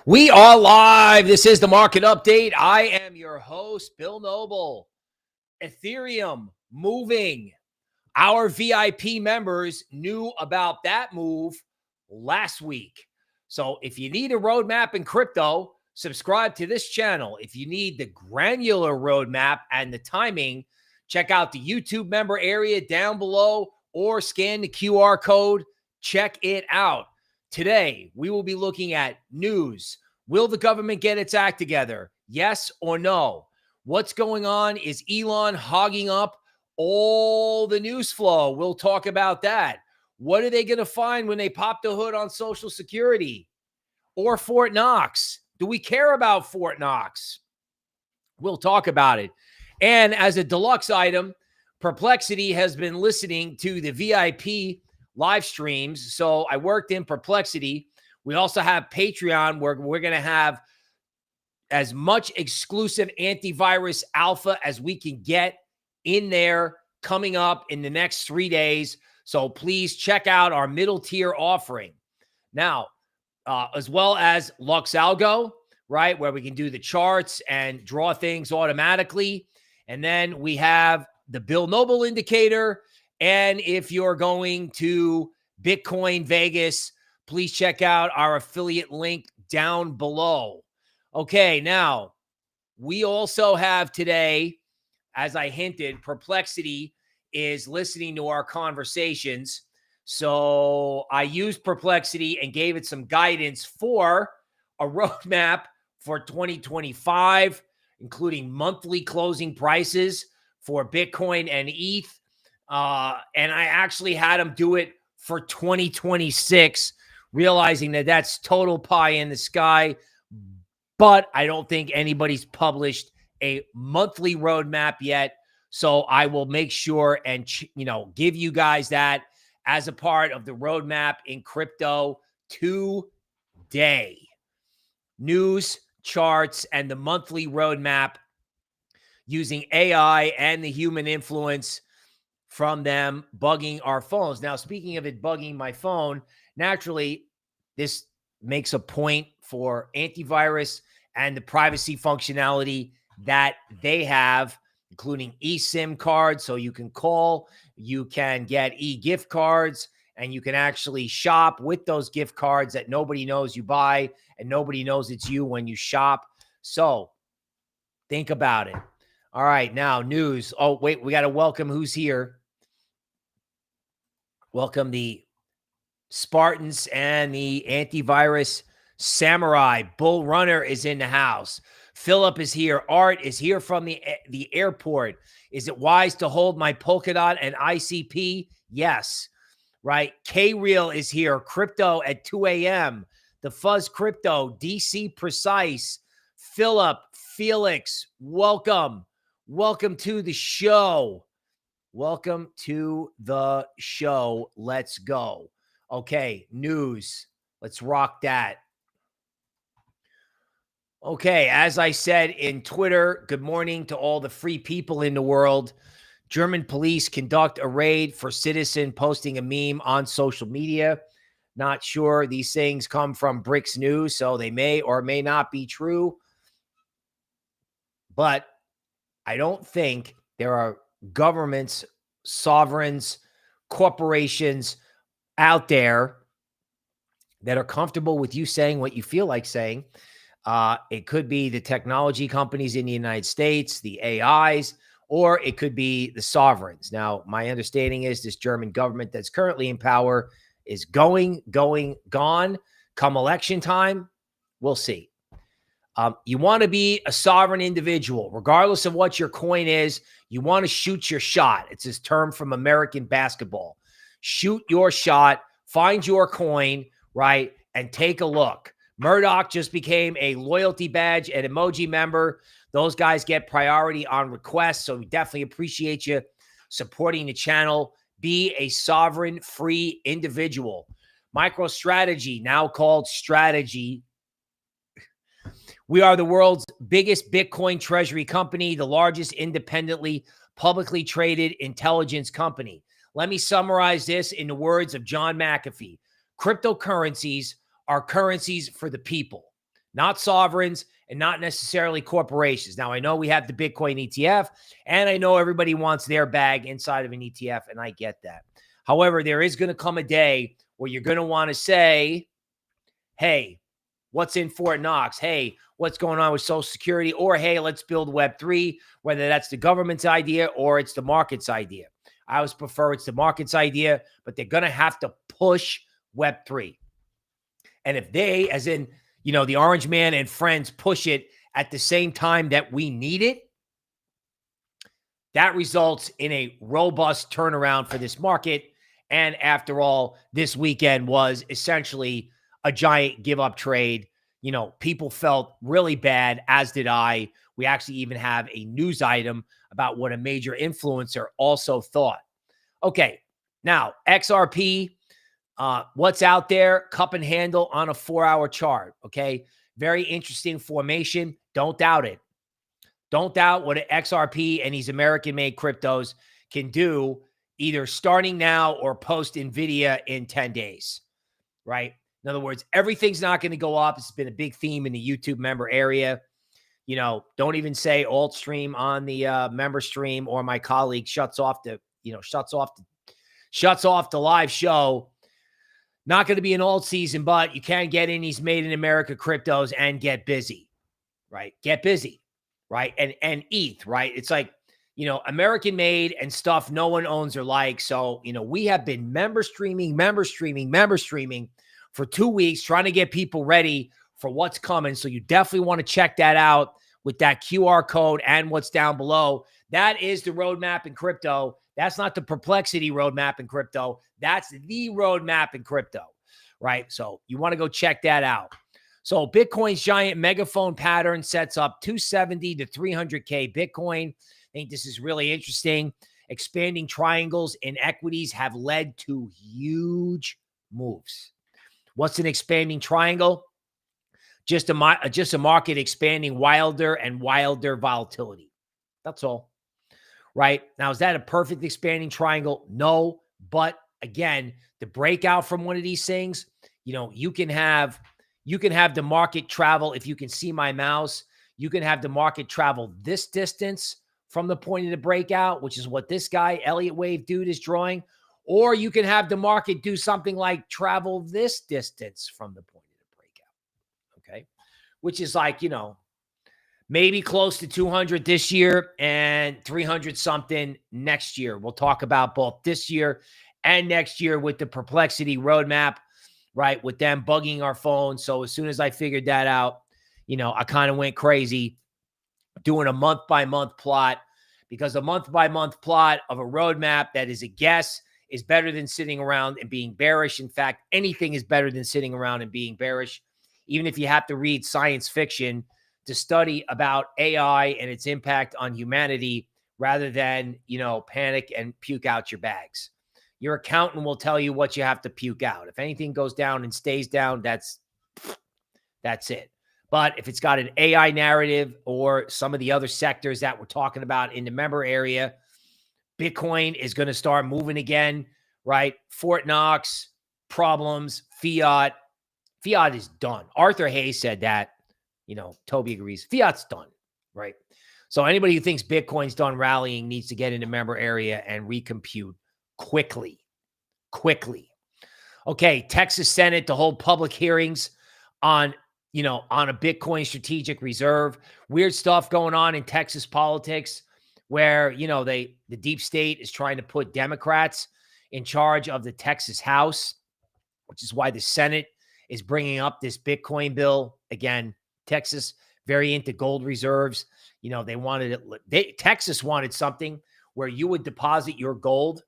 We are live. This is the market update. I am your host, Bill Noble. Ethereum moving. Our VIP members knew about that move last week. So if you need a roadmap in crypto, subscribe to this channel. If you need the granular roadmap and the timing, check out the YouTube member area down below or scan the QR code. Check it out. Today, we will be looking at news. Will the government get its act together? Yes or no? What's going on? Is Elon hogging up all the news flow? We'll talk about that. What are they going to find when they pop the hood on Social Security or Fort Knox? Do we care about Fort Knox? We'll talk about it. And as a deluxe item, Perplexity has been listening to the VIP live streams. So I worked in Perplexity. We also have Patreon where we're going to have as much exclusive antivirus alpha as we can get in there coming up in the next 3 days. So please check out our middle tier offering. Now, as well as LuxAlgo, right, where we can do the charts and draw things automatically. And then we have the Bill Noble indicator. And if you're going to Bitcoin Vegas, please check out our affiliate link down below. Okay, now we also have today, as I hinted, Perplexity is listening to our conversations. So I used Perplexity and gave it some guidance for a roadmap for 2025, including monthly closing prices for Bitcoin and ETH. And I actually had them do it for 2026, realizing that that's total pie in the sky. But I don't think anybody's published a monthly roadmap yet. So I will make sure and, give you guys that as a part of the roadmap in crypto today. News, charts, and the monthly roadmap using AI and the human influence from them bugging our phones. Now, speaking of it bugging my phone, naturally, this makes a point for antivirus and the privacy functionality that they have, including eSIM cards. So you can call, you can get e-gift cards, and you can actually shop with those gift cards that nobody knows you buy and nobody knows it's you when you shop. So think about it. All right, now news. Oh, wait, we got to welcome who's here. Welcome the Spartans and the antivirus samurai. Bull Runner is in the house. Philip is here. Art is here from the airport. Is it wise to hold my Polkadot and ICP? Yes. Right. K-Real is here. Crypto at 2 a.m. The Fuzz Crypto. DC Precise. Philip. Felix. Welcome. Welcome to the show. Welcome to the show. Let's go. Okay, news. Let's rock that. Okay, as I said in Twitter, good morning to all the free people in the world. German police conduct a raid for citizen posting a meme on social media. Not sure. These things come from Bricks News, so they may or may not be true. But I don't think there are governments, sovereigns, corporations out there that are comfortable with you saying what you feel like saying. It could be the technology companies in the United States, the AIs, or it could be the sovereigns. Now, my understanding is this German government that's currently in power is gone. Come election time, we'll see. You want to be a sovereign individual, regardless of what your coin is. You want to shoot your shot. It's this term from American basketball. Shoot your shot, find your coin, right, and take a look. Murdoch just became a loyalty badge and emoji member. Those guys get priority on requests, so we definitely appreciate you supporting the channel. Be a sovereign, free individual. MicroStrategy, now called Strategy. We are the world's biggest Bitcoin treasury company, the largest independently publicly traded intelligence company. Let me summarize this in the words of John McAfee. Cryptocurrencies are currencies for the people. not sovereigns and not necessarily corporations. Now, I know we have the Bitcoin ETF, and I know everybody wants their bag inside of an ETF, and I get that. However, there is going to come a day where you're going to want to say, hey, what's in Fort Knox? Hey, what's going on with Social Security? Or, hey, let's build Web3, whether that's the government's idea or it's the market's idea. I always prefer it's the market's idea, but they're going to have to push Web3. And if they, as in, the Orange Man and friends, push it at the same time that we need it, that results in a robust turnaround for this market. And after all, this weekend was essentially a giant give up trade. People felt really bad, as did I. We actually even have a news item about what a major influencer also thought. Okay, now XRP, what's out there? Cup and handle on a 4-hour chart. Okay, very interesting formation. Don't doubt it. Don't doubt what an XRP and these American-made cryptos can do, either starting now or post NVIDIA in 10 days, right? In other words, everything's not going to go up. It's been a big theme in the YouTube member area. Don't even say alt stream on the member stream, or my colleague shuts off the live show. Not going to be an alt season, but you can get in these made in America cryptos and get busy, right? Get busy, right? And ETH, right? It's like, American made and stuff no one owns or likes. So, we have been member streaming for 2 weeks, trying to get people ready for what's coming. So you definitely want to check that out with that QR code and what's down below. That is the roadmap in crypto. That's not the perplexity roadmap in crypto. That's the roadmap in crypto, right? So you want to go check that out. So Bitcoin's giant megaphone pattern sets up 270 to 300K Bitcoin. I think this is really interesting. Expanding triangles in equities have led to huge moves. What's an expanding triangle? Just a market expanding wilder and wilder volatility. That's all. Right? Now, is that a perfect expanding triangle? No. But again, the breakout from one of these things, you can have the market travel. If you can see my mouse, you can have the market travel this distance from the point of the breakout, which is what this guy, Elliott Wave dude, is drawing. Or you can have the market do something like travel this distance from the point of the breakout. Okay. Which is like, maybe close to 200 this year and 300 something next year. We'll talk about both this year and next year with the perplexity roadmap, right? With them bugging our phones. So as soon as I figured that out, I kind of went crazy doing a month-by-month plot, because a month-by-month plot of a roadmap that is a guess is better than sitting around and being bearish. In fact, anything is better than sitting around and being bearish, even if you have to read science fiction to study about AI and its impact on humanity, rather than, panic and puke out your bags. Your accountant will tell you what you have to puke out. If anything goes down and stays down, that's it. But if it's got an AI narrative or some of the other sectors that we're talking about in the member area, Bitcoin is going to start moving again, right? Fort Knox, problems, fiat. Fiat is done. Arthur Hayes said that. Toby agrees. Fiat's done, right? So anybody who thinks Bitcoin's done rallying needs to get into member area and recompute quickly. Okay, Texas Senate to hold public hearings on a Bitcoin strategic reserve. Weird stuff going on in Texas politics where, the deep state is trying to put Democrats in charge of the Texas House, which is why the Senate is bringing up this Bitcoin bill. Again, Texas, very into gold reserves. They wanted it. Texas wanted something where you would deposit your gold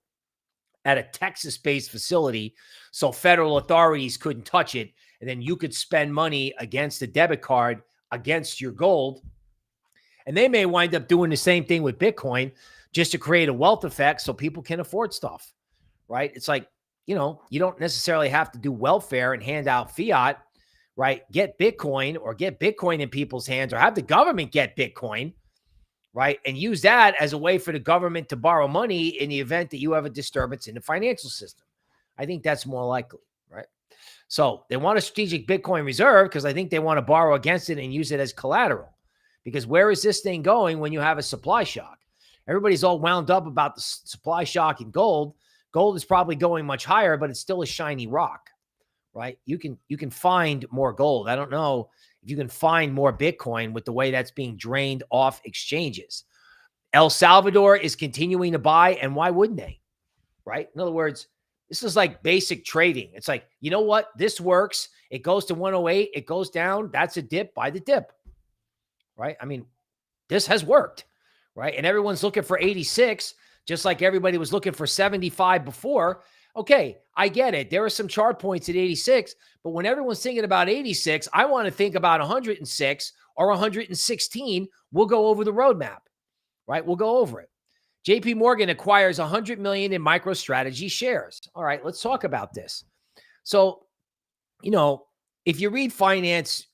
at a Texas-based facility so federal authorities couldn't touch it. And then you could spend money against a debit card against your gold. And they may wind up doing the same thing with Bitcoin just to create a wealth effect so people can afford stuff, right? It's like, you don't necessarily have to do welfare and hand out fiat, right? Get Bitcoin, or get Bitcoin in people's hands, or have the government get Bitcoin, right? And use that as a way for the government to borrow money in the event that you have a disturbance in the financial system. I think that's more likely, right? So they want a strategic Bitcoin reserve because I think they want to borrow against it and use it as collateral. Because where is this thing going when you have a supply shock? Everybody's all wound up about the supply shock in gold. Gold is probably going much higher, but it's still a shiny rock, right? You can find more gold. I don't know if you can find more Bitcoin with the way that's being drained off exchanges. El Salvador is continuing to buy, and why wouldn't they? Right? In other words, this is like basic trading. It's like, you know what? This works. It goes to 108. It goes down. That's a dip. Buy the dip. Right? I mean, this has worked. Right? And everyone's looking for 86, just like everybody was looking for 75 before. Okay, I get it. There are some chart points at 86, but when everyone's thinking about 86, I want to think about 106 or 116. We'll go over the roadmap. Right? We'll go over it. JP Morgan acquires 100 million in MicroStrategy shares. All right, let's talk about this. So, if you read finance,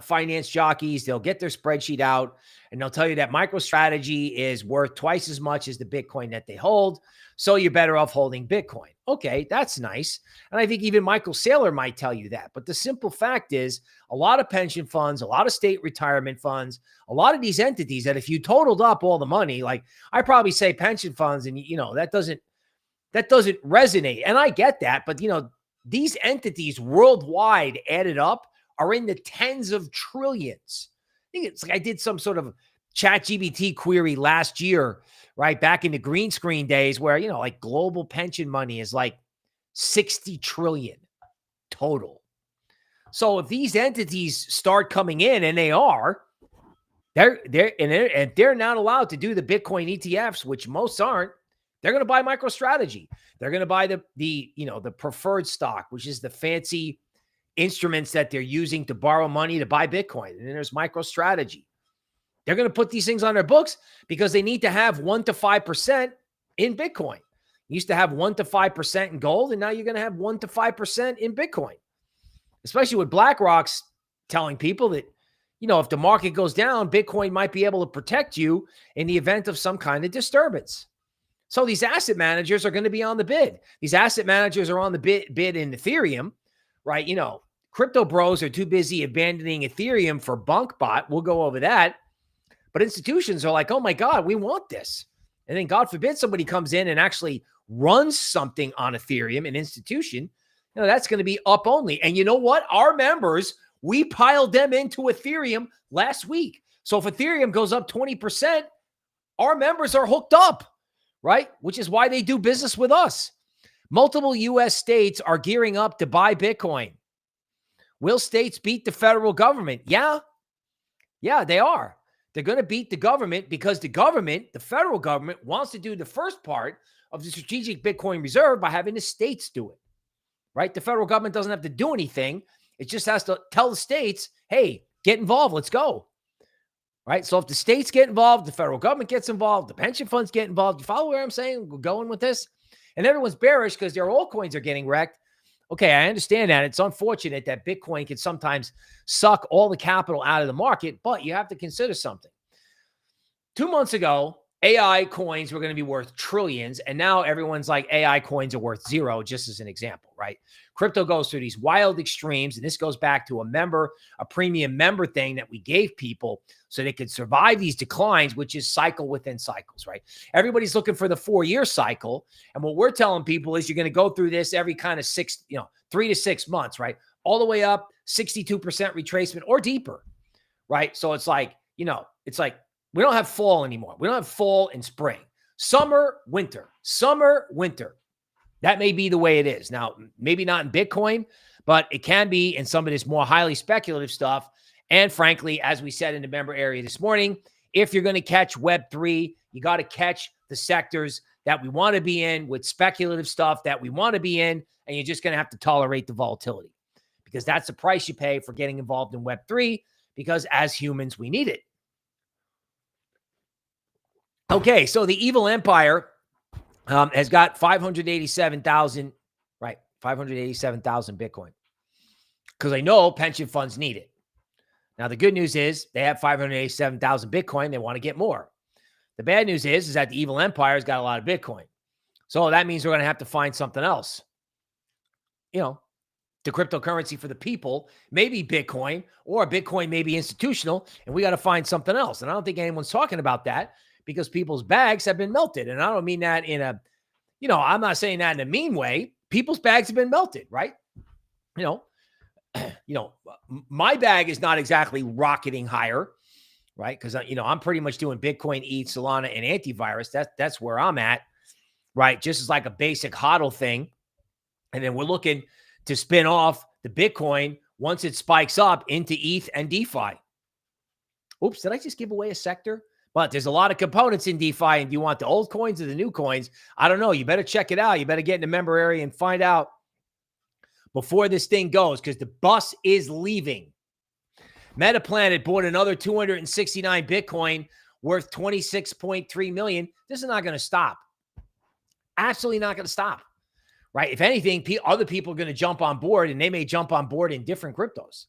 finance jockeys, they'll get their spreadsheet out and they'll tell you that MicroStrategy is worth twice as much as the Bitcoin that they hold. So you're better off holding Bitcoin. Okay, that's nice. And I think even Michael Saylor might tell you that. But the simple fact is a lot of pension funds, a lot of state retirement funds, a lot of these entities that if you totaled up all the money, like I probably say pension funds and, that doesn't resonate. And I get that. But, these entities worldwide added up are in the tens of trillions. I think it's like I did some sort of ChatGPT query last year, right? Back in the green screen days where, like global pension money is like 60 trillion total. So if these entities start coming in, and they are, they're not allowed to do the Bitcoin ETFs, which most aren't, they're going to buy MicroStrategy. They're going to buy the preferred stock, which is the fancy instruments that they're using to borrow money to buy Bitcoin. And then there's MicroStrategy. They're going to put these things on their books because they need to have 1 to 5% in Bitcoin. You used to have 1 to 5% in gold, and now you're going to have 1 to 5% in Bitcoin. Especially with BlackRock's telling people that, if the market goes down, Bitcoin might be able to protect you in the event of some kind of disturbance. So these asset managers are going to be on the bid. These asset managers are on the bid in Ethereum, right? Crypto bros are too busy abandoning Ethereum for Bonk bot. We'll go over that. But institutions are like, oh my God, we want this. And then God forbid somebody comes in and actually runs something on Ethereum, an institution, that's going to be up only. And you know what? Our members, we piled them into Ethereum last week. So if Ethereum goes up 20%, our members are hooked up, right? Which is why they do business with us. Multiple U.S. states are gearing up to buy Bitcoin. Will states beat the federal government? Yeah, they are. They're going to beat the government because the federal government, wants to do the first part of the strategic Bitcoin reserve by having the states do it, right? The federal government doesn't have to do anything. It just has to tell the states, hey, get involved. Let's go, right? So if the states get involved, the federal government gets involved, the pension funds get involved. You follow where I'm saying we're going with this? And everyone's bearish because their altcoins are getting wrecked. Okay, I understand that. It's unfortunate that Bitcoin can sometimes suck all the capital out of the market, but you have to consider something. 2 months ago, AI coins were going to be worth trillions, and now everyone's like AI coins are worth zero, just as an example, right? Crypto goes through these wild extremes, and this goes back to a premium member thing that we gave people so they could survive these declines, which is cycle within cycles, right? Everybody's looking for the 4-year cycle, and what we're telling people is you're going to go through this every kind of 3 to 6 months, right? All the way up, 62% retracement or deeper, right? So it's like, we don't have fall anymore. We don't have fall and spring. Summer, winter. Summer, winter. That may be the way it is. Now, maybe not in Bitcoin, but it can be in some of this more highly speculative stuff. And frankly, as we said in the member area this morning, if you're going to catch Web3, you got to catch the sectors that we want to be in with speculative stuff that we want to be in, and you're just going to have to tolerate the volatility because that's the price you pay for getting involved in Web3 because as humans, we need it. Okay, so the evil empire has got 587,000, right? 587,000 Bitcoin. Because I know pension funds need it. Now, the good news is they have 587,000 Bitcoin. They want to get more. The bad news is that the evil empire has got a lot of Bitcoin. So that means we're going to have to find something else. the cryptocurrency for the people, maybe Bitcoin, or Bitcoin may be institutional, and we got to find something else. And I don't think anyone's talking about that because people's bags have been melted. And I don't mean that in a, I'm not saying that in a mean way. People's bags have been melted, right? My bag is not exactly rocketing higher, right? Because, I'm pretty much doing Bitcoin, ETH, Solana, and antivirus. That's where I'm at, right? Just as like a basic hodl thing. And then we're looking to spin off the Bitcoin once it spikes up into ETH and DeFi. Oops, did I just give away a sector? But there's a lot of components in DeFi, and do you want the old coins or the new coins? I don't know. You better check it out. You better get in the member area and find out before this thing goes, because the bus is leaving. Metaplanet bought another 269 Bitcoin worth 26.3 million. This is not going to stop. Absolutely not going to stop. Right? If anything, other people are going to jump on board, and they may jump on board in different cryptos.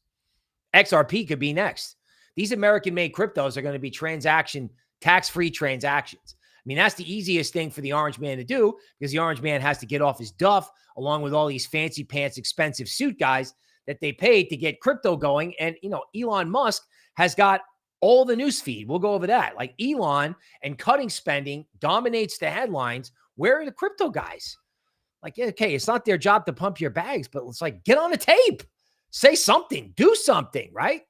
XRP could be next. These American-made cryptos are going to be tax-free transactions. I mean, that's the easiest thing for the orange man to do, because the orange man has to get off his duff along with all these fancy pants, expensive suit guys that they paid to get crypto going. And, Elon Musk has got all the news feed. We'll go over that. Like Elon and cutting spending dominates the headlines. Where are the crypto guys? Like, okay, it's not their job to pump your bags, but it's like, get on the tape, say something, do something, right?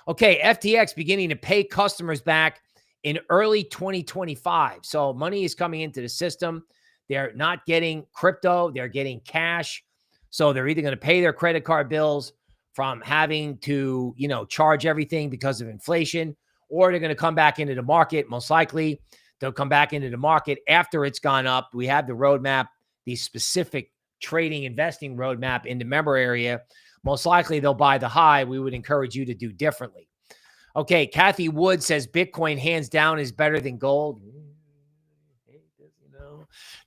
Okay, FTX beginning to pay customers back in early 2025. So money is coming into the system. They're not getting crypto, they're getting cash. So they're either going to pay their credit card bills from having to, charge everything because of inflation, or they're going to come back into the market. Most likely, they'll come back into the market after it's gone up. We have the roadmap, the specific trading, investing roadmap in the member area. Most likely they'll buy the high. We would encourage you to do differently. Okay, Cathie Wood says Bitcoin hands down is better than gold.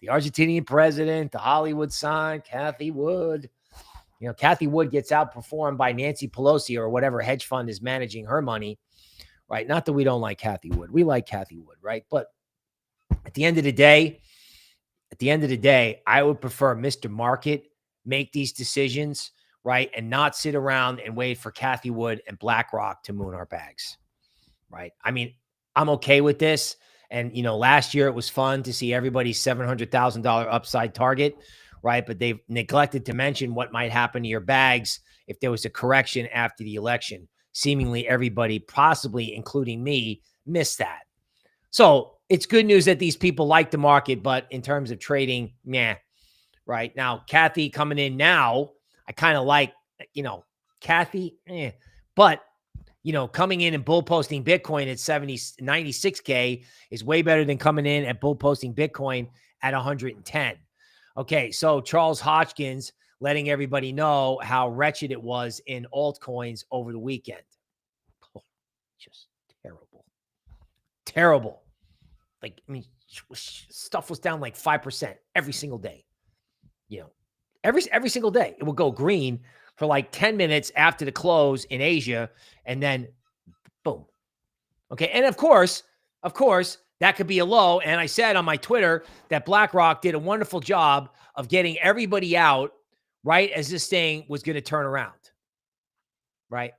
The Argentinian president, the Hollywood sign, Cathie Wood. Cathie Wood gets outperformed by Nancy Pelosi or whatever hedge fund is managing her money, right? Not that we don't like Cathie Wood. We like Cathie Wood, right? But at the end of the day, I would prefer Mr. Market make these decisions, right? And not sit around and wait for Cathie Wood and BlackRock to moon our bags, right? I mean, I'm okay with this. And, last year it was fun to see everybody's $700,000 upside target, right? But they've neglected to mention what might happen to your bags if there was a correction after the election. Seemingly everybody, possibly including me, missed that. So it's good news that these people like the market, but in terms of trading, meh, right? Now, Cathie coming in now, I kind of like, Cathie, but, coming in and bull posting Bitcoin at 96K is way better than coming in at bull posting Bitcoin at 110. Okay, so Charles Hoskinson letting everybody know how wretched it was in altcoins over the weekend. Oh, just terrible. Terrible. Like, I mean, stuff was down like 5% every single day. Every single day. It will go green for like 10 minutes after the close in Asia, and then boom. Okay, and of course, that could be a low. And I said on my Twitter that BlackRock did a wonderful job of getting everybody out right as this thing was going to turn around, right?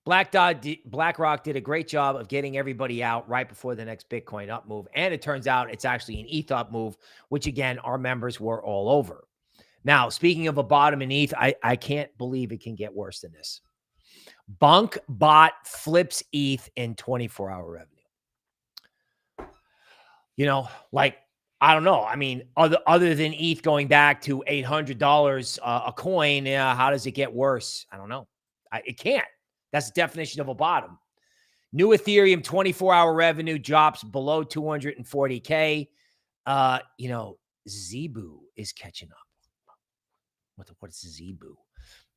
BlackRock did a great job of getting everybody out right before the next Bitcoin up move. And it turns out it's actually an ETH up move, which again, our members were all over. Now, speaking of a bottom in ETH, I can't believe it can get worse than this. Bonk bot flips ETH in 24-hour revenue. I don't know. I mean, other than ETH going back to $800 a coin, how does it get worse? I don't know. It can't. That's the definition of a bottom. New Ethereum 24-hour revenue drops below 240K. Zebu is catching up. What's Zebu?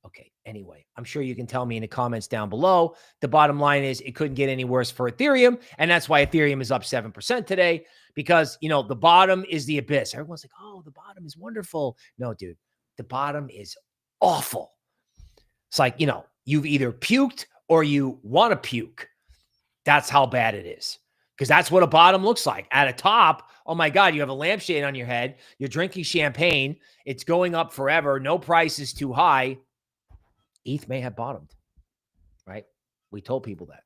Okay, anyway, I'm sure you can tell me in the comments down below. The bottom line is it couldn't get any worse for Ethereum, and that's why Ethereum is up 7% today, because, the bottom is the abyss. Everyone's like, oh, the bottom is wonderful. No, dude, the bottom is awful. It's like, you've either puked or you want to puke. That's how bad it is. because that's what a bottom looks like. At a top, oh my God, you have a lampshade on your head. You're drinking champagne. It's going up forever. No price is too high. ETH may have bottomed, right? We told people that.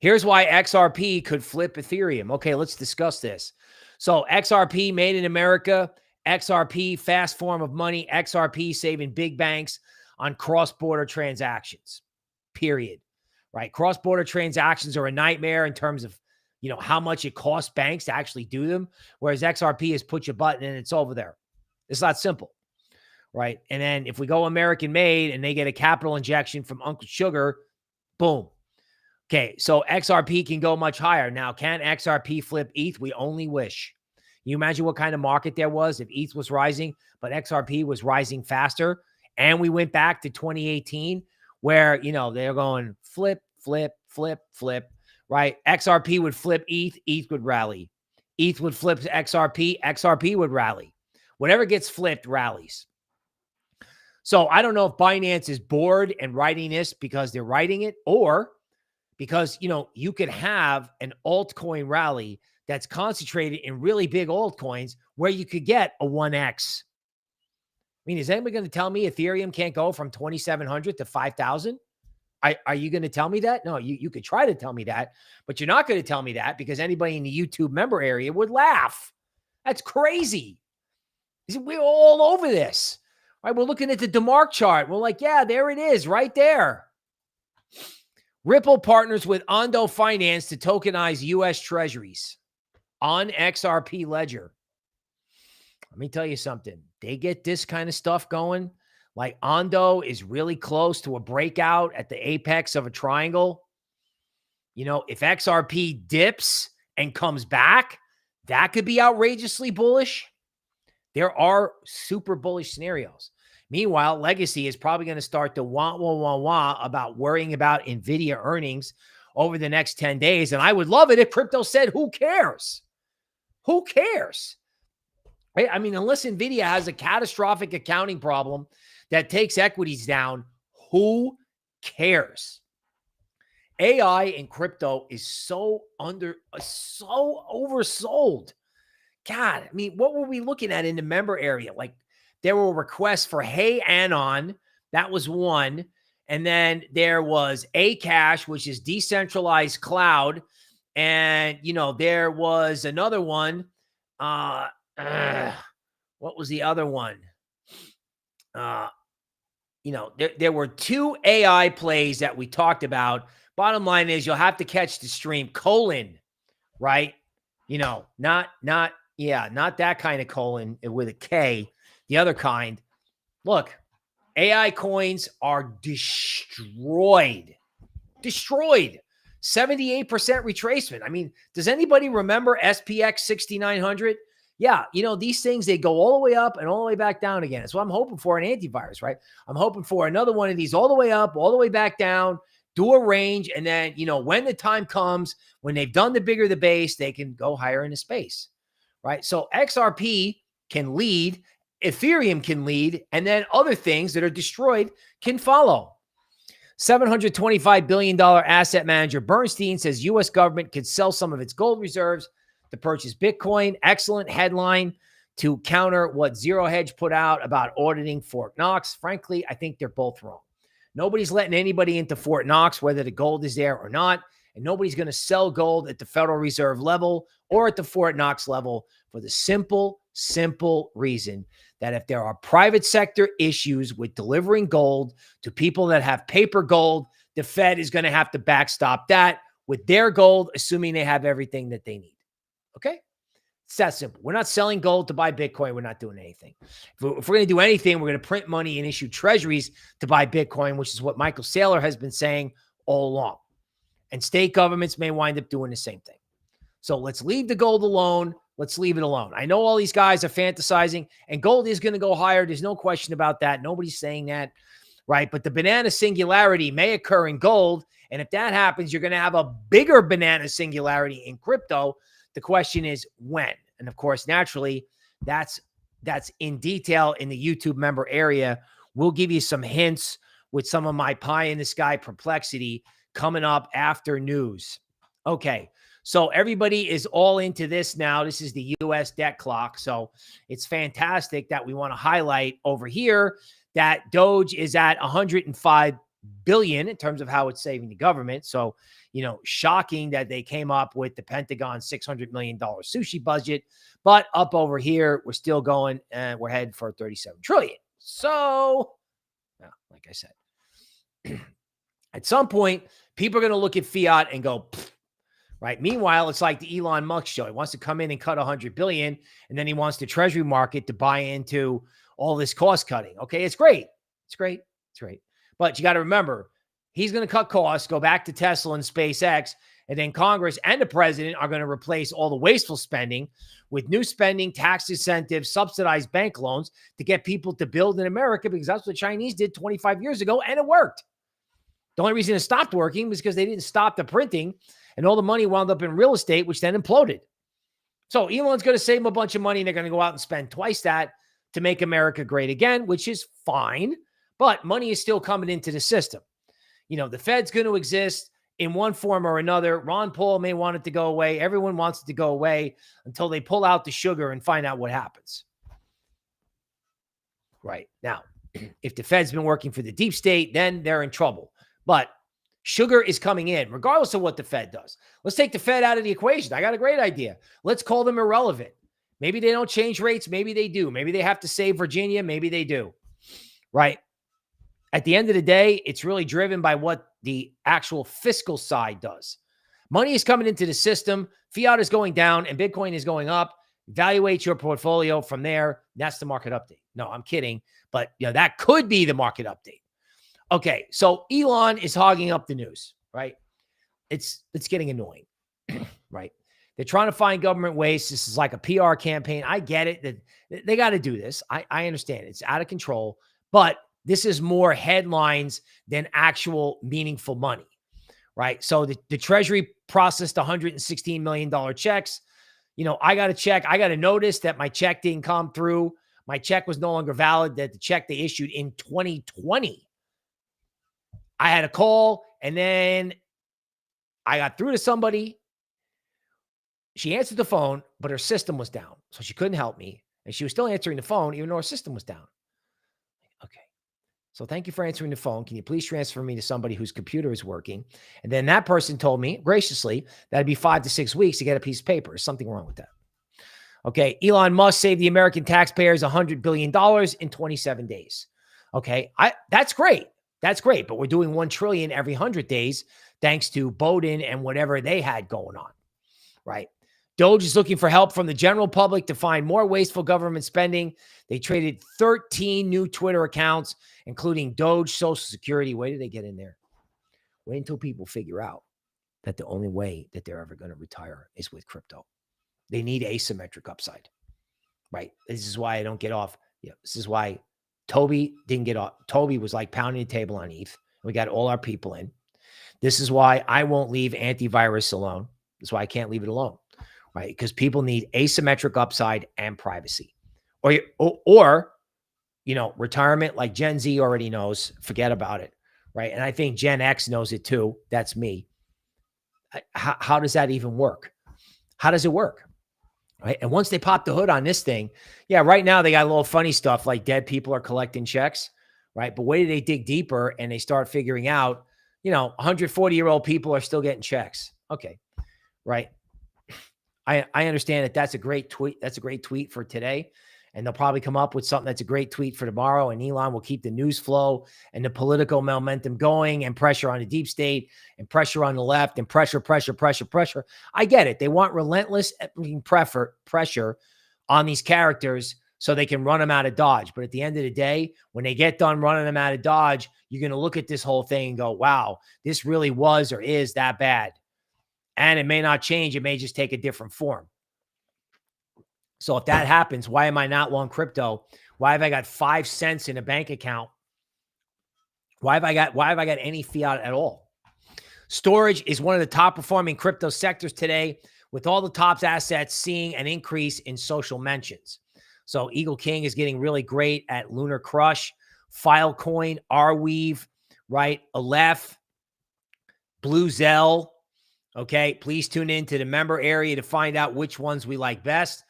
Here's why XRP could flip Ethereum. Okay, let's discuss this. So XRP made in America, XRP fast form of money, XRP saving big banks on cross-border transactions, period, right? Cross-border transactions are a nightmare in terms of, you know, how much it costs banks to actually do them, whereas XRP is put your button and it's over there. It's not simple, right? And then if we go American made and they get a capital injection from Uncle Sugar, boom. Okay, so XRP can go much higher. Now, can XRP flip ETH? We only wish. You imagine what kind of market there was if ETH was rising, but XRP was rising faster. And we went back to 2018 where, you know, they're going flip, flip, flip, flip, right? XRP would flip ETH, ETH would rally. ETH would flip XRP, XRP would rally. Whatever gets flipped rallies. So I don't know if Binance is bored and writing this because they're writing it, or because, you know, you could have an altcoin rally that's concentrated in really big altcoins where you could get a 1x. I mean, is anybody going to tell me Ethereum can't go from 2,700 to 5,000? Are you going to tell me that? No, you could try to tell me that, but you're not going to tell me that because anybody in the YouTube member area would laugh. That's crazy. We're all over this, right? We're looking at the DeMark chart. We're like, yeah, there it is right there. Ripple partners with Ondo Finance to tokenize U.S. Treasuries on XRP Ledger. Let me tell you something. They get this kind of stuff going. Like Ondo is really close to a breakout at the apex of a triangle. You know, if XRP dips and comes back, that could be outrageously bullish. There are super bullish scenarios. Meanwhile, Legacy is probably going to start to wah about worrying about NVIDIA earnings over the next 10 days. And I would love it if crypto said, who cares? Who cares? Right? I mean, unless NVIDIA has a catastrophic accounting problem that takes equities down, who cares? AI in crypto is so oversold. God, I mean, what were we looking at in the member area? Like, there were requests for Hey Anon. That was one. And then there was Akash, which is decentralized cloud. And, you know, there was another one. What was the other one? You know, there were two AI plays that we talked about. Bottom line is you'll have to catch the stream. Colon, right? You know, not that kind of colon with a K. The other kind. Look, AI coins are destroyed. Destroyed. 78% retracement. I mean, does anybody remember SPX 6900? Yeah, you know, these things, they go all the way up and all the way back down again. That's what I'm hoping for an antivirus, right? I'm hoping for another one of these all the way up, all the way back down, do a range, and then, you know, when the time comes, when they've done the bigger the base, they can go higher into space, right? So XRP can lead, Ethereum can lead, and then other things that are destroyed can follow. $725 billion asset manager Bernstein says U.S. government could sell some of its gold reserves to purchase Bitcoin. Excellent headline to counter what Zero Hedge put out about auditing Fort Knox. Frankly, I think they're both wrong. Nobody's letting anybody into Fort Knox, whether the gold is there or not. And nobody's going to sell gold at the Federal Reserve level or at the Fort Knox level for the simple reason that if there are private sector issues with delivering gold to people that have paper gold, the Fed is going to have to backstop that with their gold, assuming they have everything that they need. Okay? It's that simple. We're not selling gold to buy Bitcoin. We're not doing anything. If we're going to do anything, we're going to print money and issue treasuries to buy Bitcoin, which is what Michael Saylor has been saying all along. And state governments may wind up doing the same thing. So let's leave the gold alone. Let's leave it alone. I know all these guys are fantasizing, and gold is going to go higher. There's no question about that. Nobody's saying that, right? But the banana singularity may occur in gold. And if that happens, you're going to have a bigger banana singularity in crypto. The question is when. And of course, naturally, that's in detail in the YouTube member area. We'll give you some hints with some of my pie in the sky perplexity coming up after news. Okay. So everybody is all into this now. This is the US debt clock. So it's fantastic that we want to highlight over here that Doge is at 105 billion in terms of how it's saving the government. So, you know, shocking that they came up with the Pentagon $600 million sushi budget, but up over here, we're still going and we're headed for 37 trillion. So, well, like I said, at some point, people are going to look at fiat and go, right? Meanwhile, it's like the Elon Musk show. He wants to come in and cut 100 billion, and then he wants the treasury market to buy into all this cost cutting. Okay, it's great. It's great. It's great. But you got to remember, he's going to cut costs, go back to Tesla and SpaceX, and then Congress and the president are going to replace all the wasteful spending with new spending, tax incentives, subsidized bank loans to get people to build in America, because that's what the Chinese did 25 years ago, and it worked. The only reason it stopped working was because they didn't stop the printing, and all the money wound up in real estate, which then imploded. So Elon's going to save them a bunch of money, and they're going to go out and spend twice that to make America great again, which is fine, but money is still coming into the system. You know, the Fed's going to exist in one form or another. Ron Paul may want it to go away. Everyone wants it to go away until they pull out the sugar and find out what happens. Right. Now, if the Fed's been working for the deep state, then they're in trouble. But sugar is coming in, regardless of what the Fed does. Let's take the Fed out of the equation. I got a great idea. Let's call them irrelevant. Maybe they don't change rates. Maybe they do. Maybe they have to save Virginia. Maybe they do. Right. At the end of the day, it's really driven by what the actual fiscal side does. Money is coming into the system. Fiat is going down and Bitcoin is going up. Evaluate your portfolio from there. That's the market update. No, I'm kidding. But you know, that could be the market update. Okay, so Elon is hogging up the news, right? It's getting annoying, right? They're trying to find government waste. This is like a PR campaign. I get it. That they got to do this. I understand. It's out of control. But this is more headlines than actual meaningful money, right? So the Treasury processed $116 million checks. You know, I got a check. I got a notice that my check didn't come through. My check was no longer valid, that the check they issued in 2020. I had a call, and then I got through to somebody. She answered the phone, but her system was down, so she couldn't help me. And she was still answering the phone, even though her system was down. Okay. So thank you for answering the phone. Can you please transfer me to somebody whose computer is working? And then that person told me graciously that it'd be 5 to 6 weeks to get a piece of paper. There's something wrong with that. Okay. Elon Musk saved the American taxpayers $100 billion in 27 days. Okay. That's great. That's great. But we're doing 1 trillion every 100 days, thanks to Bowden and whatever they had going on. Right. Doge is looking for help from the general public to find more wasteful government spending. They traded 13 new Twitter accounts, including Doge Social Security. Wait till they get in there. Wait until people figure out that the only way that they're ever going to retire is with crypto. They need asymmetric upside, right? This is why I don't get off. Yeah, this is why Toby didn't get off. Toby was like pounding the table on ETH. We got all our people in. This is why I won't leave antivirus alone. That's why I can't leave it alone. Right? Because people need asymmetric upside and privacy, or, you know, retirement, like Gen Z already knows, forget about it. Right. And I think Gen X knows it too. That's me. How does that even work? How does it work? Right. And once they pop the hood on this thing, yeah, right now they got a little funny stuff like dead people are collecting checks. Right. But wait till they dig deeper and they start figuring out, you know, 140-year-old people are still getting checks. Okay. Right. I understand that that's a great tweet. That's a great tweet for today. And they'll probably come up with something that's a great tweet for tomorrow. And Elon will keep the news flow and the political momentum going, and pressure on the deep state and pressure on the left and pressure. I get it. They want relentless pressure on these characters so they can run them out of Dodge. But at the end of the day, when they get done running them out of Dodge, you're going to look at this whole thing and go, wow, this really was or is that bad. And it may not change. It may just take a different form. So if that happens, why am I not long crypto? Why have I got 5 cents in a bank account? Why have I got any fiat at all? Storage is one of the top performing crypto sectors today, with all the top assets seeing an increase in social mentions. So Eagle King is getting really great at Lunar Crush, Filecoin, Arweave, right? Aleph, Blue Zell. Okay, please tune in to the member area to find out which ones we like best.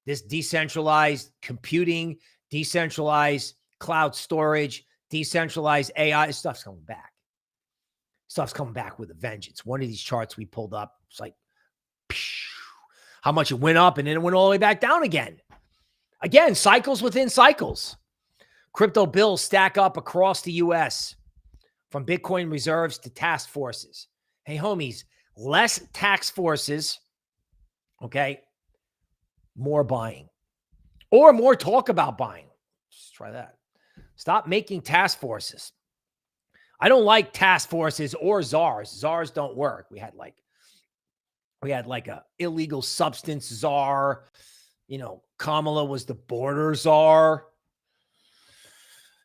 This decentralized computing, decentralized cloud storage, decentralized AI, stuff's coming back. Stuff's coming back with a vengeance. One of these charts we pulled up, it's like, how much it went up and then it went all the way back down again. Again, cycles within cycles. Crypto bills stack up across the U.S. from Bitcoin reserves to task forces. Hey, homies, less tax forces, okay, more buying or more talk about buying. Let's try that. Stop making task forces. I don't like task forces or czars. Czars don't work. We had like a illegal substance czar. You know, Kamala was the border czar.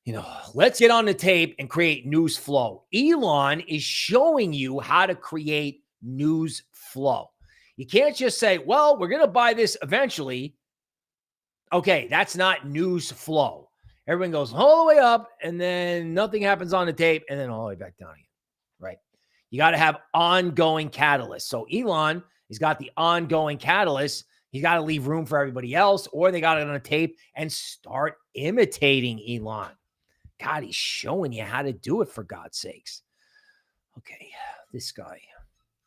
You know, let's get on the tape and create news flow. Elon is showing you how to create news flow. You can't just say, well, we're going to buy this eventually. Okay, that's not news flow. Everyone goes all the way up and then nothing happens on the tape and then all the way back down again, right? You got to have ongoing catalysts. So Elon has got the ongoing catalyst. He's got to leave room for everybody else, or they got it on a tape and start imitating Elon. God, he's showing you how to do it, for God's sakes. Okay, this guy.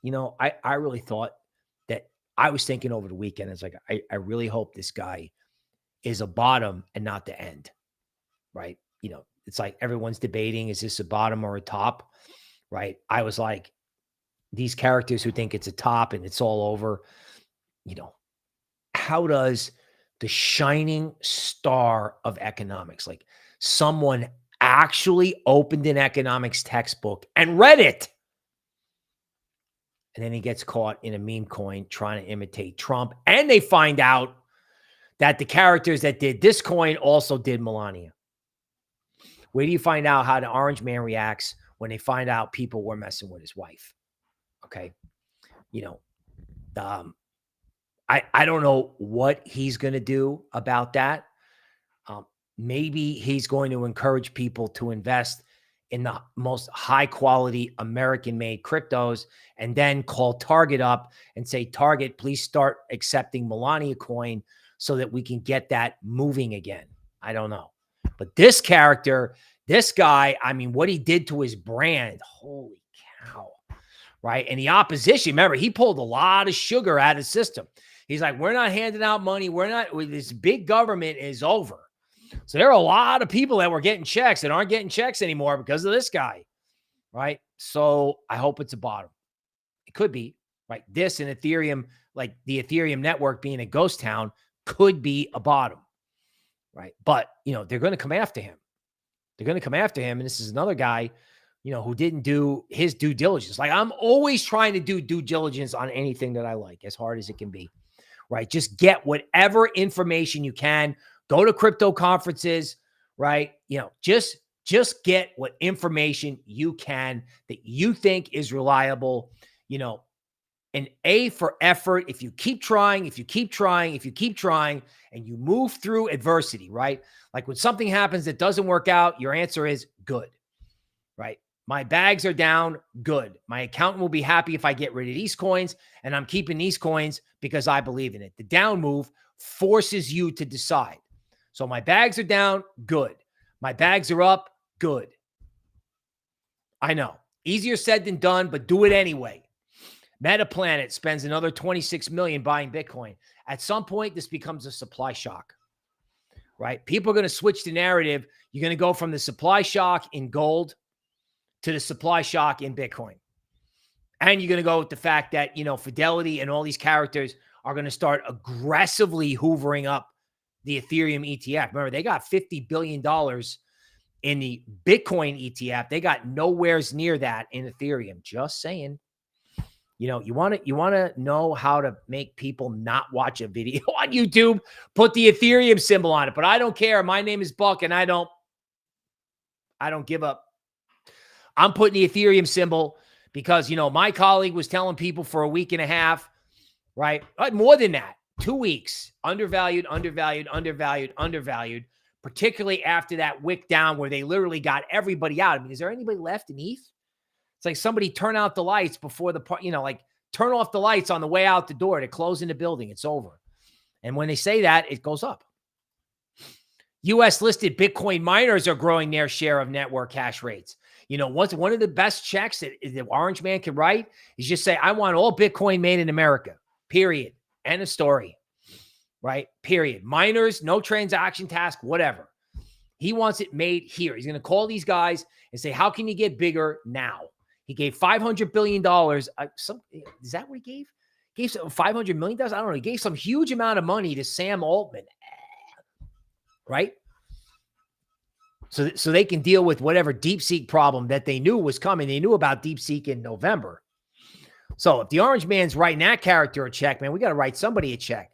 You know, I really thought that I was thinking over the weekend, it's like, I really hope this guy is a bottom and not the end, right? You know, it's like everyone's debating, is this a bottom or a top, right? I was like, these characters who think it's a top and it's all over, you know, how does the shining star of economics, like someone actually opened an economics textbook and read it, and then he gets caught in a meme coin trying to imitate Trump, and they find out that the characters that did this coin also did Melania. Where do you find out how the orange man reacts when they find out people were messing with his wife? Okay. You know, I don't know what he's going to do about that. Maybe he's going to encourage people to invest in the most high quality American made cryptos and then call Target up and say, Target, please start accepting Melania coin so that we can get that moving again. I don't know. But this character, this guy, I mean, what he did to his brand, holy cow, right? And the opposition, remember, he pulled a lot of sugar out of the system. He's like, we're not handing out money. We're not, this big government is over. So there are a lot of people that were getting checks that aren't getting checks anymore because of this guy, right? So I hope it's a bottom. It could be, right? This and Ethereum, like the Ethereum network being a ghost town, could be a bottom, right? But, you know, they're going to come after him. They're going to come after him. And this is another guy, you know, who didn't do his due diligence. Like, I'm always trying to do due diligence on anything that I like, as hard as it can be, right? Just get whatever information you can. Go to crypto conferences, right? You know, just get what information you can that you think is reliable, you know, an A for effort. If you keep trying, if you keep trying, if you keep trying, and you move through adversity, right? Like when something happens that doesn't work out, your answer is good, right? My bags are down, good. My accountant will be happy if I get rid of these coins, and I'm keeping these coins because I believe in it. The down move forces you to decide. So my bags are down, good. My bags are up, good. I know. Easier said than done, but do it anyway. Metaplanet spends another $26 million buying Bitcoin. At some point, this becomes a supply shock, right? People are going to switch the narrative. You're going to go from the supply shock in gold to the supply shock in Bitcoin. And you're going to go with the fact that, you know, Fidelity and all these characters are going to start aggressively hoovering up the Ethereum ETF. Remember, they got $50 billion in the Bitcoin ETF. They got nowheres near that in Ethereum. Just saying. You know, you want to know how to make people not watch a video on YouTube, put the Ethereum symbol on it. But I don't care. My name is Buck, and I don't give up. I'm putting the Ethereum symbol because, you know, my colleague was telling people for a week and a half, right? More than that. 2 weeks, undervalued, particularly after that wick down where they literally got everybody out. I mean, is there anybody left in ETH? It's like somebody turn out the lights before the, you know, like turn off the lights on the way out the door. They're closing the building. It's over. And when they say that, it goes up. U.S. listed Bitcoin miners are growing their share of network hash rates. You know, what's one of the best checks that the Orange Man can write is just say, I want all Bitcoin made in America, period. End of story, right? Period. Miners, no transaction task, whatever. He wants it made here. He's going to call these guys and say, how can you get bigger now? He gave $500 billion. Is that what he gave? He gave some $500 million? I don't know. He gave some huge amount of money to Sam Altman, right? So they can deal with whatever DeepSeek problem that they knew was coming. They knew about DeepSeek in November. So if the Orange Man's writing that character a check, man, we got to write somebody a check.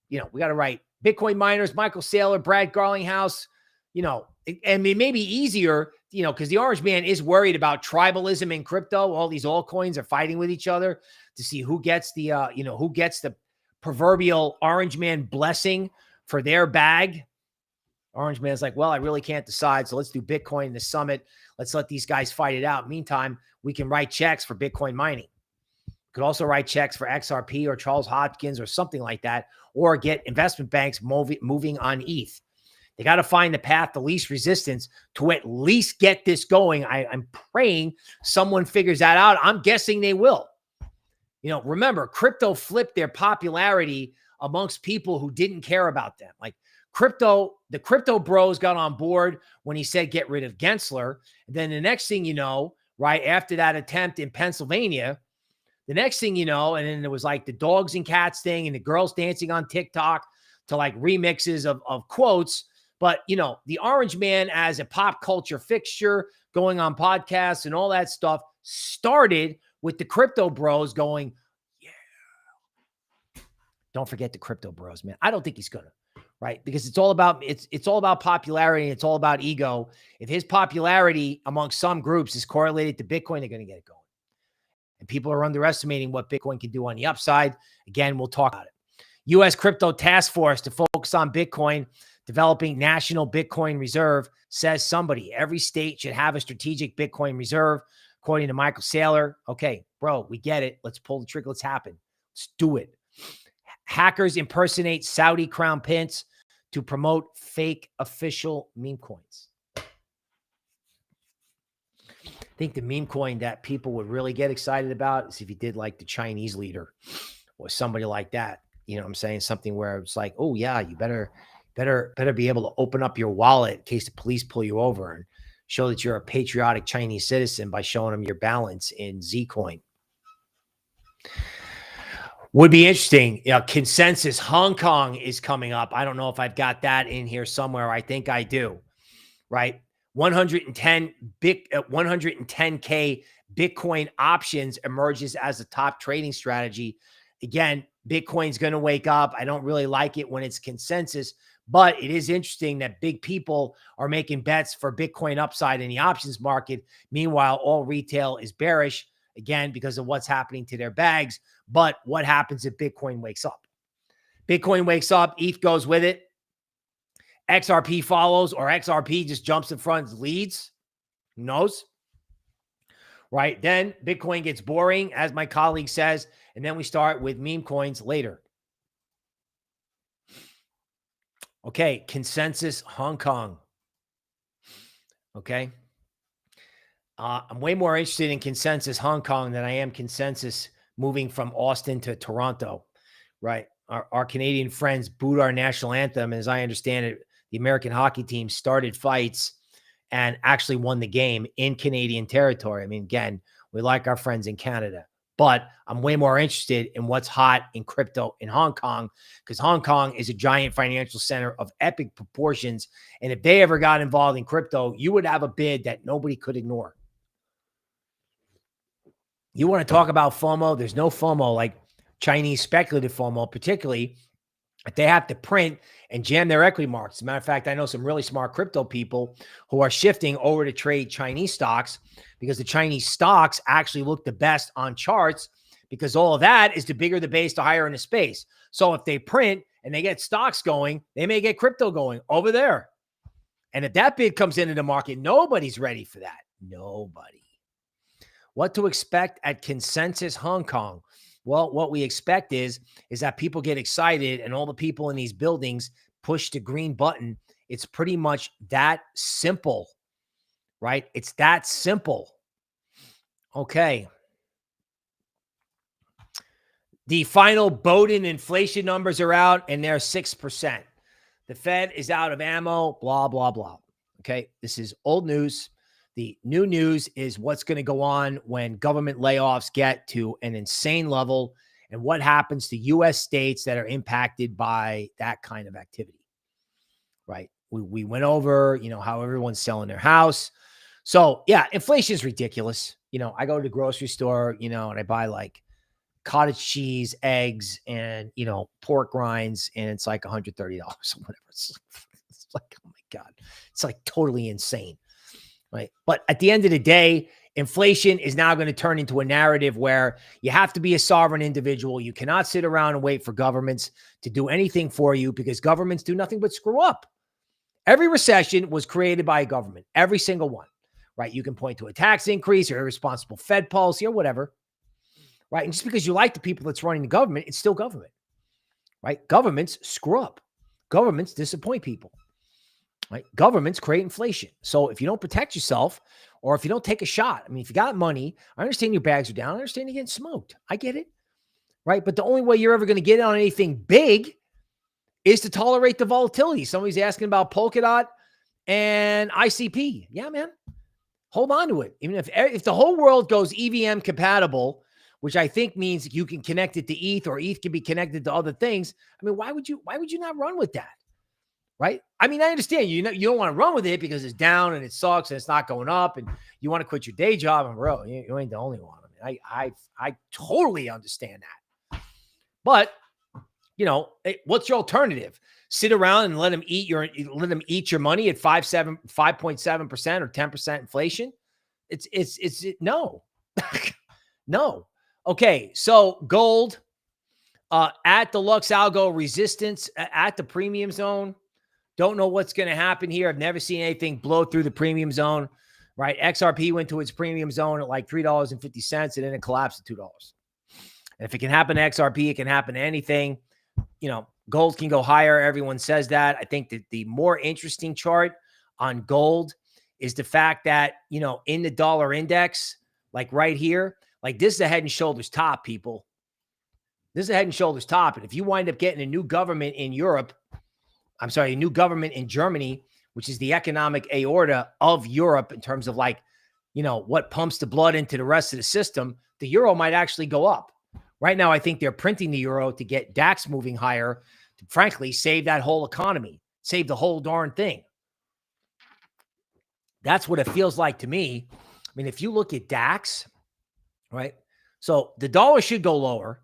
You know, we got to write Bitcoin miners, Michael Saylor, Brad Garlinghouse. You know, and it may be easier, you know, because the Orange Man is worried about tribalism in crypto. All these altcoins are fighting with each other to see who gets the, who gets the proverbial Orange Man blessing for their bag. Orange Man's like, well, I really can't decide. So let's do Bitcoin in the summit. Let's let these guys fight it out. Meantime, we can write checks for Bitcoin mining. Could also write checks for XRP or Charles Hopkins or something like that, or get investment banks moving on ETH. They got to find the path, the least resistance to at least get this going. I'm praying someone figures that out. I'm guessing they will. You know, remember, crypto flipped their popularity amongst people who didn't care about them. Like the crypto bros got on board when he said, get rid of Gensler. And then the next thing you know, right after that attempt in Pennsylvania, the next thing you know, and then there was like the dogs and cats thing and the girls dancing on TikTok to like remixes of quotes. But, you know, the Orange Man as a pop culture fixture going on podcasts and all that stuff started with the crypto bros going, yeah. Don't forget the crypto bros, man. I don't think he's going to, right? Because it's all about popularity. And it's all about ego. If his popularity among some groups is correlated to Bitcoin, they're going to get it going. And people are underestimating what Bitcoin can do on the upside. Again, we'll talk about it. U.S. Crypto Task Force to focus on Bitcoin. Developing National Bitcoin Reserve, says somebody. Every state should have a strategic Bitcoin reserve, according to Michael Saylor. Okay, bro, we get it. Let's pull the trigger. Let's happen. Let's do it. Hackers impersonate Saudi crown prince to promote fake official meme coins. I think the meme coin that people would really get excited about is if you did like the Chinese leader or somebody like that. You know what I'm saying? Something where it's like, oh yeah, you better be able to open up your wallet in case the police pull you over and show that you're a patriotic Chinese citizen by showing them your balance in Zcoin. Would be interesting. Consensus Hong Kong is coming up. I don't know if I've got that in here somewhere. I think I do. Right? 110K Bitcoin options emerges as a top trading strategy. Again, Bitcoin's going to wake up. I don't really like it when it's consensus, but it is interesting that big people are making bets for Bitcoin upside in the options market. Meanwhile, all retail is bearish, again, because of what's happening to their bags. But what happens if Bitcoin wakes up? Bitcoin wakes up, ETH goes with it. XRP follows, or XRP just jumps in front and leads. Who knows? Right? Then Bitcoin gets boring, as my colleague says, and then we start with meme coins later. Okay, consensus Hong Kong. Okay. I'm way more interested in consensus Hong Kong than I am consensus moving from Austin to Toronto, right? Our Canadian friends booed our national anthem. And as I understand it, the American hockey team started fights and actually won the game in Canadian territory. I mean, again, we like our friends in Canada, but I'm way more interested in what's hot in crypto in Hong Kong, because Hong Kong is a giant financial center of epic proportions. And if they ever got involved in crypto, you would have a bid that nobody could ignore. You want to talk about FOMO? There's no FOMO like Chinese speculative FOMO, particularly if they have to print and jam their equity markets. As a matter of fact, I know some really smart crypto people who are shifting over to trade Chinese stocks because the Chinese stocks actually look the best on charts, because all of that is the bigger the base, the higher in the space. So if they print and they get stocks going, they may get crypto going over there. And if that bid comes into the market, nobody's ready for that. Nobody. What to expect at Consensus Hong Kong? Well, what we expect is that people get excited and all the people in these buildings push the green button. It's pretty much that simple, right? It's that simple. Okay. The final Bowden inflation numbers are out, and they're 6%. The Fed is out of ammo, blah, blah, blah. Okay. This is old news. The new news is what's going to go on when government layoffs get to an insane level and what happens to U.S. states that are impacted by that kind of activity, right? We went over, how everyone's selling their house. So, yeah, inflation is ridiculous. I go to the grocery store, and I buy like cottage cheese, eggs, and, pork rinds, and it's like $130 or whatever. It's like, oh my God, it's like totally insane. Right. But at the end of the day, inflation is now going to turn into a narrative where you have to be a sovereign individual. You cannot sit around and wait for governments to do anything for you because governments do nothing but screw up. Every recession was created by a government, every single one. Right. You can point to a tax increase or irresponsible Fed policy or whatever. Right. And just because you like the people that's running the government, it's still government. Right. Governments screw up. Governments disappoint people. Right? Governments create inflation. So if you don't protect yourself or if you don't take a shot, if you got money, I understand your bags are down. I understand you're getting smoked. I get it. Right. But the only way you're ever going to get on anything big is to tolerate the volatility. Somebody's asking about Polkadot and ICP. Yeah, man. Hold on to it. Even if the whole world goes EVM compatible, which I think means you can connect it to ETH or ETH can be connected to other things. Why would you not run with that? Right? I understand you don't want to run with it because it's down and it sucks and it's not going up and you want to quit your day job. And bro, you ain't the only one. I totally understand that. But what's your alternative? Sit around and let them eat your money at 5.7% or 10% inflation. It's no, no. Okay, so gold at the LuxAlgo resistance at the premium zone. Don't know what's going to happen here. I've never seen anything blow through the premium zone, right? XRP went to its premium zone at like $3.50 and then it collapsed to $2. And if it can happen to XRP, it can happen to anything. Gold can go higher. Everyone says that. I think that the more interesting chart on gold is the fact that, in the dollar index, like right here, like this is a head and shoulders top, people. This is a head and shoulders top. And if you wind up getting a new government in a new government in Germany, which is the economic aorta of Europe in terms of what pumps the blood into the rest of the system, the euro might actually go up. Right now, I think they're printing the euro to get DAX moving higher, to frankly save that whole economy, save the whole darn thing. That's what it feels like to me. If you look at DAX, right? So the dollar should go lower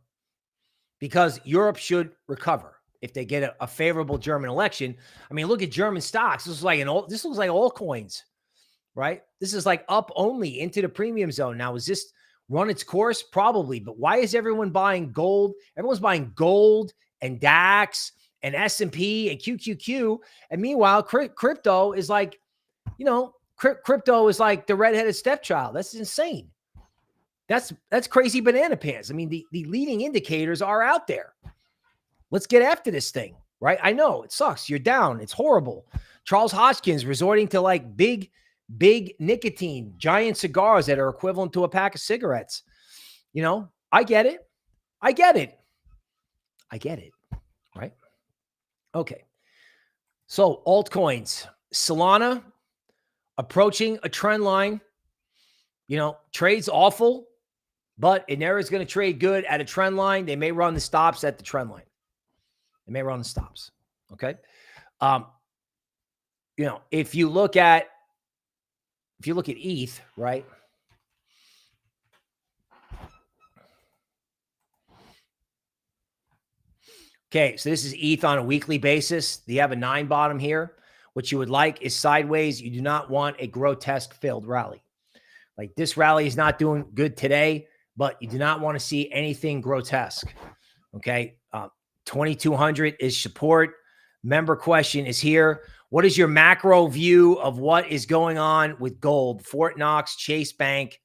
because Europe should recover. If they get a favorable German election. Look at German stocks. This looks like altcoins, right? This is like up only into the premium zone. Now, is this run its course? Probably. But why is everyone buying gold? Everyone's buying gold and DAX and S&P and QQQ. And meanwhile, crypto is like, crypto is like the redheaded stepchild. That's insane. That's crazy banana pants. The leading indicators are out there. Let's get after this thing, right? I know it sucks. You're down. It's horrible. Charles Hoskinson resorting to like big nicotine, giant cigars that are equivalent to a pack of cigarettes. I get it. Right? Okay. So altcoins, Solana approaching a trend line, trades awful, but Inera is going to trade good at a trend line. They may run the stops at the trend line. Okay. If you look at ETH, right? Okay. So this is ETH on a weekly basis. You have a 9 bottom here. What you would like is sideways. You do not want a grotesque failed rally. Like this rally is not doing good today, but you do not want to see anything grotesque. Okay. 2,200 is support. Member question is here. What is your macro view of what is going on with gold? Fort Knox, Chase Bank,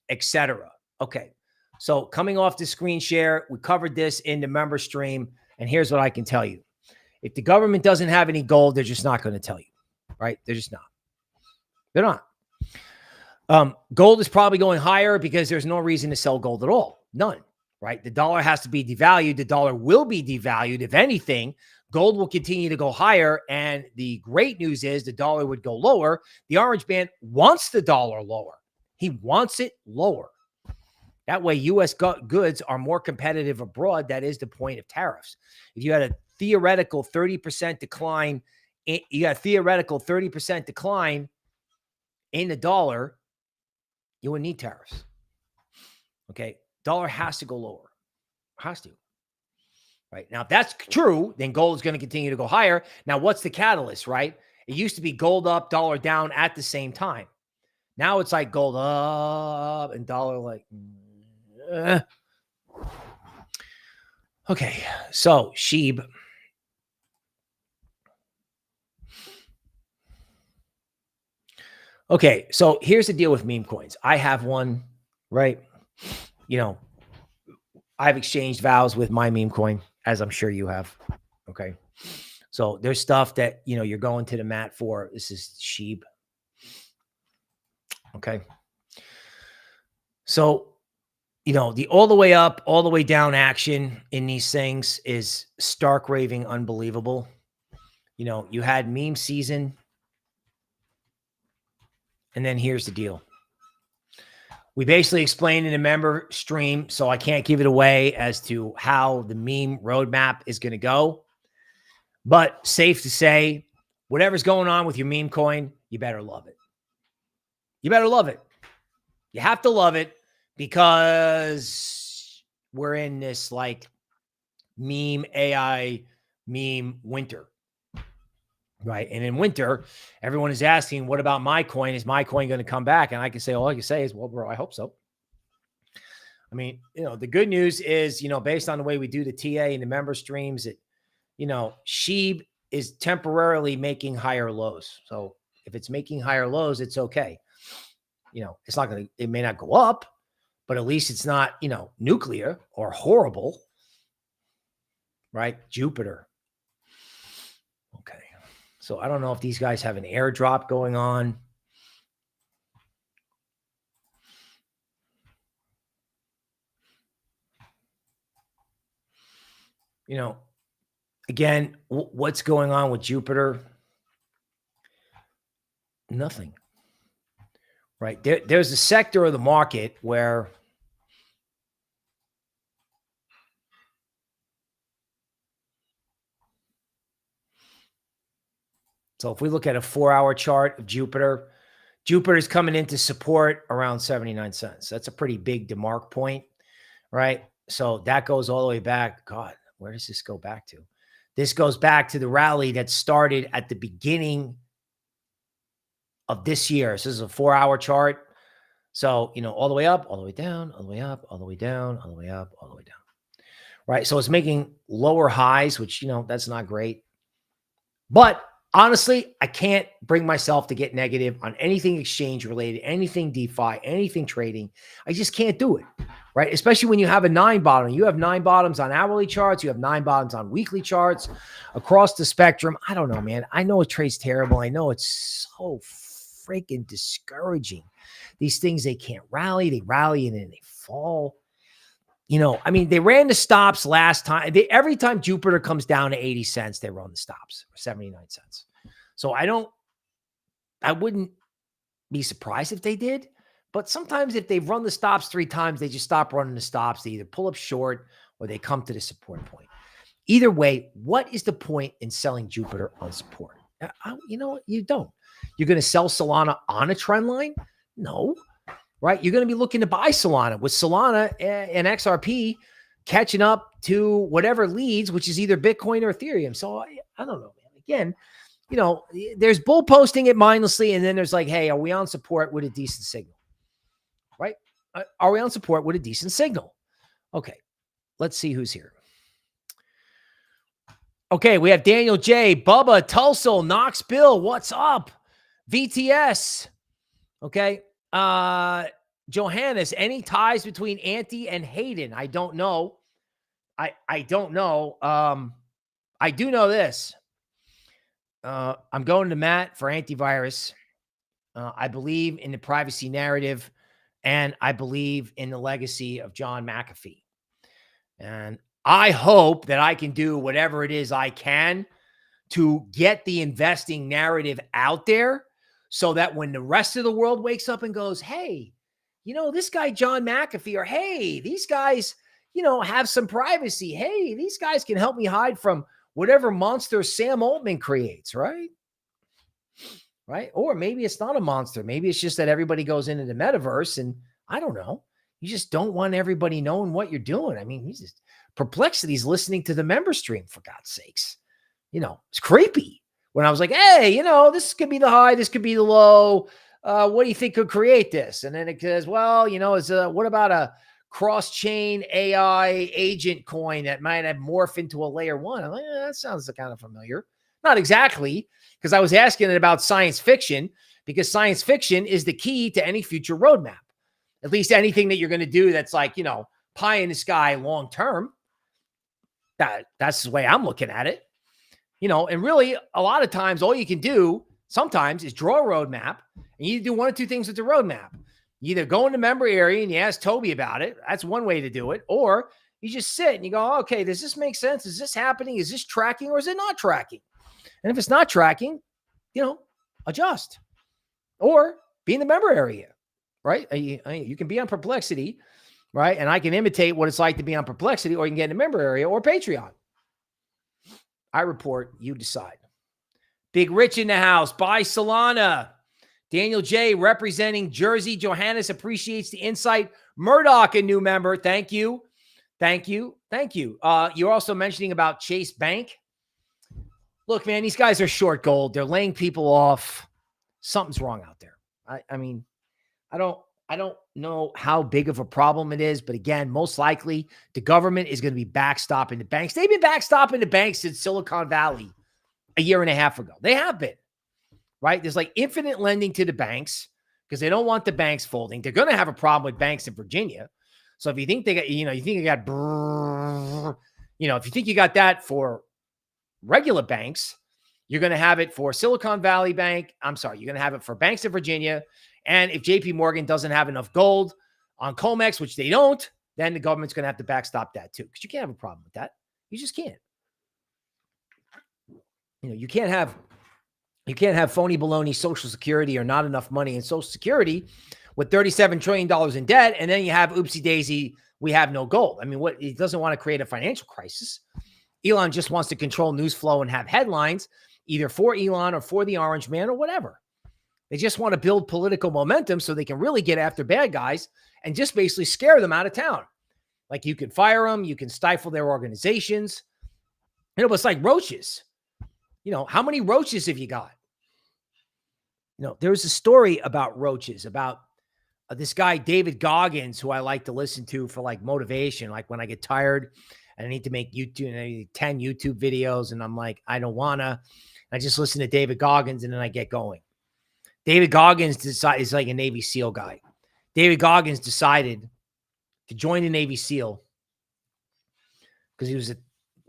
etc. Okay. So coming off the screen share, we covered this in the member stream. And here's what I can tell you. If the government doesn't have any gold, they're just not going to tell you, right? They're just not. They're not. Gold is probably going higher because there's no reason to sell gold at all. None, right? The dollar has to be devalued. The dollar will be devalued. If anything, gold will continue to go higher. And the great news is the dollar would go lower. The orange man wants the dollar lower. He wants it lower. That way, U.S. goods are more competitive abroad. That is the point of tariffs. If you had a theoretical 30% decline, you got a theoretical 30% decline in the dollar, you would need tariffs. Okay. Dollar has to go lower. Has to. Right. Now, if that's true, then gold is going to continue to go higher. Now, what's the catalyst, right? It used to be gold up, dollar down at the same time. Now it's like gold up and dollar like. Okay. So SHIB. Okay, so here's the deal with meme coins. I have one, right? You know, I've exchanged vows with my meme coin, as I'm sure you have. Okay. So there's stuff that, you know, you're going to the mat for. This is SHIB. Okay. So, you know, the all the way up, all the way down action in these things is stark raving unbelievable. You know, you had meme season. And then here's the deal. We basically explained in a member stream, so I can't give it away as to how the meme roadmap is going to go. But safe to say, whatever's going on with your meme coin, you better love it. You better love it. You have to love it because we're in this like meme AI meme winter. Right. And in winter, everyone is asking, what about my coin? Is my coin going to come back? And I can say, all I can say is, well, bro, I hope so. I mean, you know, the good news is, you know, based on the way we do the TA and the member streams, it, you know, SHIB is temporarily making higher lows. So if it's making higher lows, it's okay. You know, it's not going to, it may not go up, but at least it's not, you know, nuclear or horrible. Right. Jupiter. Okay. So I don't know if these guys have an airdrop going on. You know, again, what's going on with Jupiter? Nothing. Right. There's a sector of the market where so if we look at a 4-hour chart of Jupiter, Jupiter is coming into support around 79 cents. That's a pretty big DeMark point, right? So that goes all the way back. God, where does this go back to? This goes back to the rally that started at the beginning of this year. So this is a 4-hour chart. So, you know, all the way up, all the way down, all the way up, all the way down, all the way up, all the way down. Right? So it's making lower highs, which, you know, that's not great. But honestly, I can't bring myself to get negative on anything exchange related, anything DeFi, anything trading. I just can't do it, right? Especially when you have a 9 bottom. You have 9 bottoms on hourly charts. You have 9 bottoms on weekly charts across the spectrum. I don't know, man. I know it trades terrible. I know it's so freaking discouraging. These things, they can't rally. They rally and then they fall. You know, I mean, they ran the stops last time. Every time Jupiter comes down to 80 cents, they run the stops, or 79 cents. So I wouldn't be surprised if they did. But sometimes if they've run the stops 3 times, they just stop running the stops. They either pull up short or they come to the support point. Either way, what is the point in selling Jupiter on support? You know what? You don't. You're going to sell Solana on a trend line? No. Right? You're going to be looking to buy Solana with Solana and XRP catching up to whatever leads, which is either Bitcoin or Ethereum. So I don't know, man. Again, you know, there's bull posting it mindlessly. And then there's like, hey, are we on support with a decent signal? Right? Are we on support with a decent signal? Okay. Let's see who's here. Okay. We have Daniel J, Bubba, Tulsa, Knox Bill. What's up? VTS. Okay. Johannes, any ties between Anti and Hayden? I don't know. I don't know. I do know this. I'm going to Matt for antivirus. I believe in the privacy narrative, and I believe in the legacy of John McAfee. And I hope that I can do whatever it is I can to get the investing narrative out there so that when the rest of the world wakes up and goes, hey, this guy John McAfee, or hey, these guys, have some privacy. Hey, these guys can help me hide from whatever monster Sam Altman creates, right? Right? Or maybe it's not a monster. Maybe it's just that everybody goes into the metaverse, and I don't know. You just don't want everybody knowing what you're doing. I mean, he's just Perplexity's listening to the member stream, for God's sakes. It's creepy. When I was like, hey, this could be the high, this could be the low. What do you think could create this? And then it says, well, what about a cross-chain AI agent coin that might have morphed into a layer one? I'm like, that sounds kind of familiar. Not exactly, because I was asking it about science fiction, because science fiction is the key to any future roadmap. At least anything that you're going to do that's like, pie in the sky long term. That's the way I'm looking at it. And really a lot of times all you can do sometimes is draw a roadmap, and you do one or two things with the roadmap. You either go in the member area and you ask Toby about it. That's one way to do it. Or you just sit and you go, okay, does this make sense? Is this happening? Is this tracking, or is it not tracking? And if it's not tracking, adjust or be in the member area, right? You can be on Perplexity, right? And I can imitate what it's like to be on Perplexity, or you can get in the member area or Patreon. I report, you decide. Big Rich in the house. Buy Solana. Daniel J. representing Jersey. Johannes appreciates the insight. Murdoch, a new member. Thank you. Thank you. Thank you. You're also mentioning about Chase Bank. Look, man, these guys are short gold. They're laying people off. Something's wrong out there. I mean, I don't know how big of a problem it is, but again, most likely the government is going to be backstopping the banks. They've been backstopping the banks since Silicon Valley a year and a half ago. They have been, right? There's like infinite lending to the banks because they don't want the banks folding. They're going to have a problem with banks in Virginia. So if you think they got, you think you got, if you think you got that for regular banks, you're going to have it for Silicon Valley Bank. I'm sorry, you're going to have it for banks in Virginia. And if JP Morgan doesn't have enough gold on COMEX, which they don't, then the government's going to have to backstop that too. Because you can't have a problem with that. You just can't. You can't have phony baloney Social Security or not enough money in Social Security with $37 trillion in debt. And then you have oopsie daisy, we have no gold. I mean, he doesn't want to create a financial crisis. Elon just wants to control news flow and have headlines either for Elon or for the orange man or whatever. They just want to build political momentum so they can really get after bad guys and just basically scare them out of town. Like you can fire them, you can stifle their organizations. It's like roaches. How many roaches have you got? There's a story about roaches, about this guy, David Goggins, who I like to listen to for like motivation. Like when I get tired and I need to make 10 YouTube videos and I'm like, I don't want to. I just listen to David Goggins and then I get going. David Goggins is like a Navy SEAL guy. David Goggins decided to join the Navy SEAL because he was a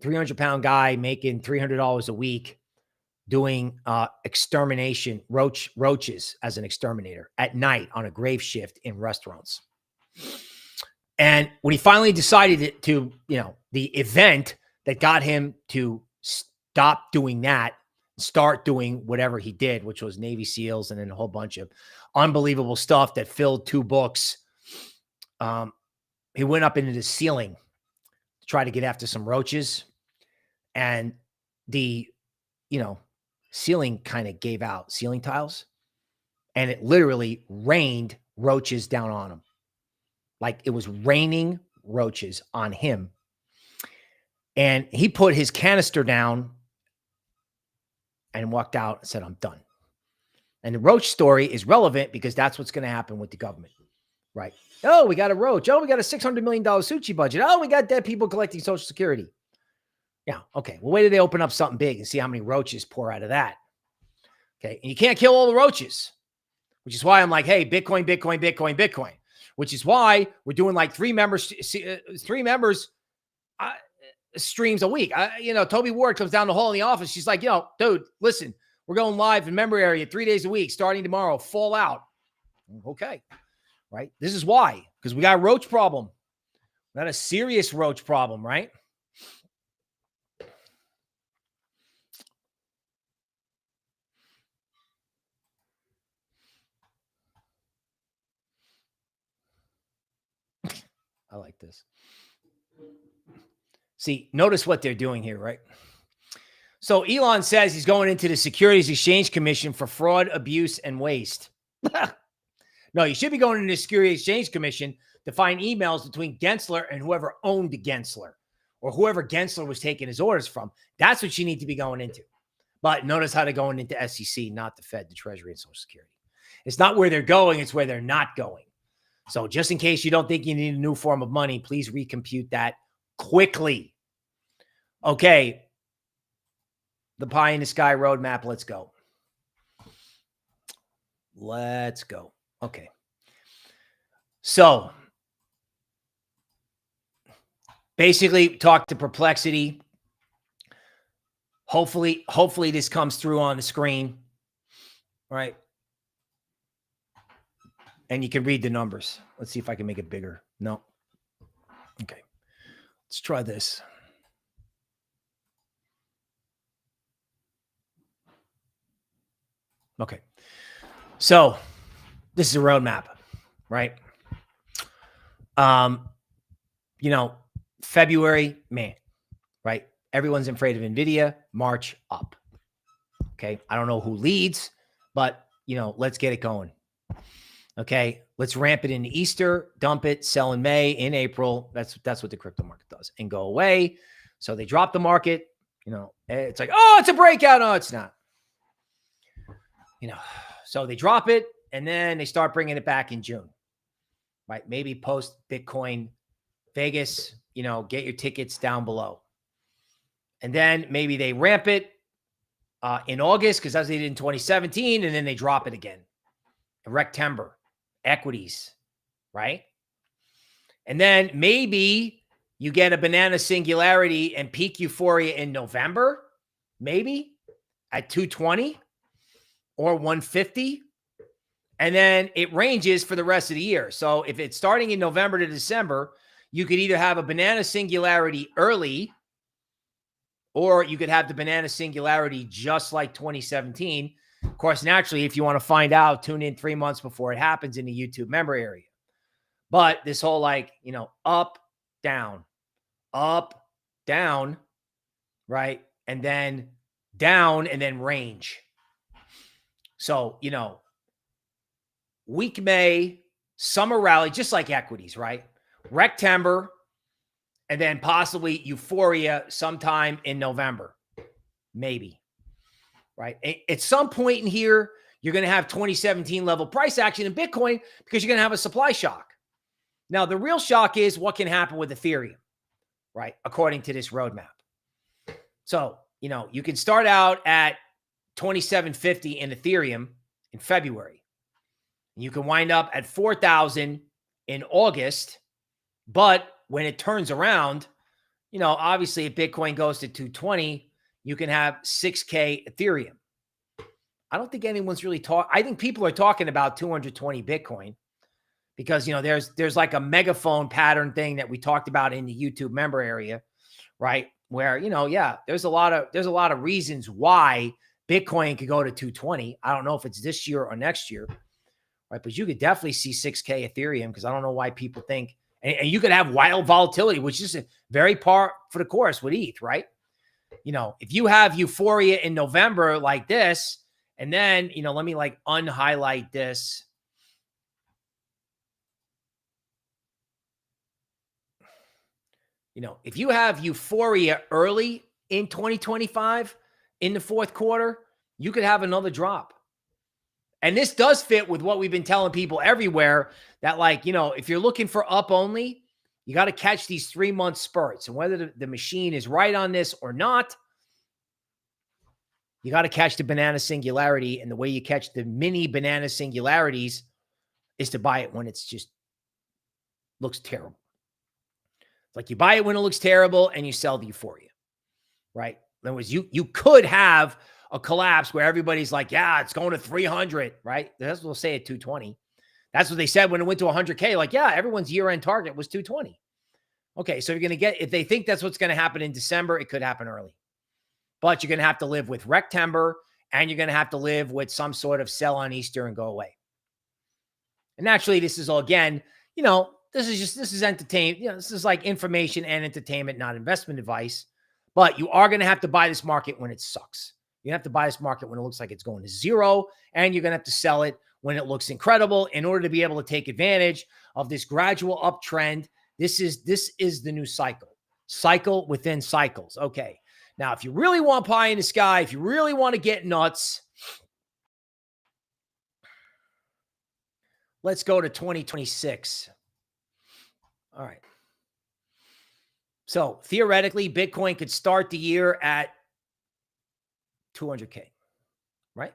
300-pound guy making $300 a week doing extermination, roaches as an exterminator at night on a grave shift in restaurants. And when he finally decided to, the event that got him to stop doing that, start doing whatever he did, which was Navy SEALs and then a whole bunch of unbelievable stuff that filled 2 books. He went up into the ceiling to try to get after some roaches. And the, ceiling kind of gave out, ceiling tiles. And it literally rained roaches down on him. Like it was raining roaches on him. And he put his canister down and walked out and said, I'm done. And the roach story is relevant because that's what's going to happen with the government, right? Oh, we got a roach. Oh, we got a $600 million Suchi budget. Oh, we got dead people collecting Social Security. Yeah. Okay. Well, wait till they open up something big and see how many roaches pour out of that. Okay. And you can't kill all the roaches, which is why I'm like, hey, Bitcoin, Bitcoin, Bitcoin, Bitcoin. which is why we're doing like three members streams a week. Toby Ward comes down the hall in the office. She's like, dude, listen, we're going live in member area 3 days a week, starting tomorrow, fall out. Okay. Right. This is why, because we got a roach problem. We got a serious roach problem, right? I like this. See, notice what they're doing here, right? So Elon says he's going into the Securities and Exchange Commission for fraud, abuse, and waste. No, you should be going into the Securities and Exchange Commission to find emails between Gensler and whoever owned Gensler or whoever Gensler was taking his orders from. That's what you need to be going into. But notice how they're going into SEC, not the Fed, the Treasury, and Social Security. It's not where they're going. It's where they're not going. So just in case you don't think you need a new form of money, please recompute that quickly. Okay. The pie in the sky roadmap. Let's go. Let's go. Okay. So basically talk to Perplexity. Hopefully this comes through on the screen. All right. And you can read the numbers. Let's see if I can make it bigger. No. Okay. Let's try this. Okay. So this is a roadmap, right? February, May, right? Everyone's afraid of NVIDIA. March up. Okay. I don't know who leads, but let's get it going. Okay. Let's ramp it into Easter, dump it, sell in May, in April. That's what the crypto market does, and go away. So they drop the market. It's like, oh, it's a breakout. No, it's not. So they drop it and then they start bringing it back in June, right? Maybe post Bitcoin Vegas, get your tickets down below. And then maybe they ramp it in August, because that's what they did in 2017. And then they drop it again. Rectember, equities, right? And then maybe you get a banana singularity and peak euphoria in November, maybe at 220. Or 150, and then it ranges for the rest of the year. So if it's starting in November to December, you could either have a banana singularity early, or you could have the banana singularity just like 2017. Of course, naturally, if you want to find out, tune in 3 months before it happens in the YouTube member area. But this whole up, down, right? And then down and then range. So, week May, summer rally, just like equities, right? Rectember, and then possibly euphoria sometime in November, maybe, right? At some point in here, you're going to have 2017 level price action in Bitcoin because you're going to have a supply shock. Now, the real shock is what can happen with Ethereum, right? According to this roadmap. So, you can start out at 2750 in Ethereum in February. You can wind up at 4,000 in August. But when it turns around, obviously if Bitcoin goes to 220, you can have 6K Ethereum. I don't think anyone's really I think people are talking about 220 Bitcoin because, there's like a megaphone pattern thing that we talked about in the YouTube member area, right? Where, there's a lot of reasons why Bitcoin could go to 220. I don't know if it's this year or next year, right? But you could definitely see 6K Ethereum because I don't know why people think, and you could have wild volatility, which is very par for the course with ETH, right? If you have euphoria in November like this, and then, let me unhighlight this. If you have euphoria early in 2025, in the fourth quarter, you could have another drop. And this does fit with what we've been telling people everywhere that if you're looking for up only, you got to catch these 3-month spurts. And whether the machine is right on this or not, you got to catch the banana singularity. And the way you catch the mini banana singularities is to buy it when it's just looks terrible. It's like you buy it when it looks terrible and you sell the euphoria, right? In other words, you could have a collapse where everybody's like, yeah, it's going to 300, right? That's what they'll say at 220. That's what they said when it went to 100K. Like, yeah, everyone's year-end target was 220. Okay, so you're going to get, if they think that's what's going to happen in December, it could happen early. But you're going to have to live with Rectember, and you're going to have to live with some sort of sell on Easter and go away. And naturally, this is all, again, this is entertainment. This is like information and entertainment, not investment advice. But you are going to have to buy this market when it sucks. You have to buy this market when it looks like it's going to zero, and you're going to have to sell it when it looks incredible in order to be able to take advantage of this gradual uptrend. This is the new cycle within cycles. Okay. Now, if you really want pie in the sky, if you really want to get nuts, let's go to 2026. All right. So theoretically, Bitcoin could start the year at 200K, right?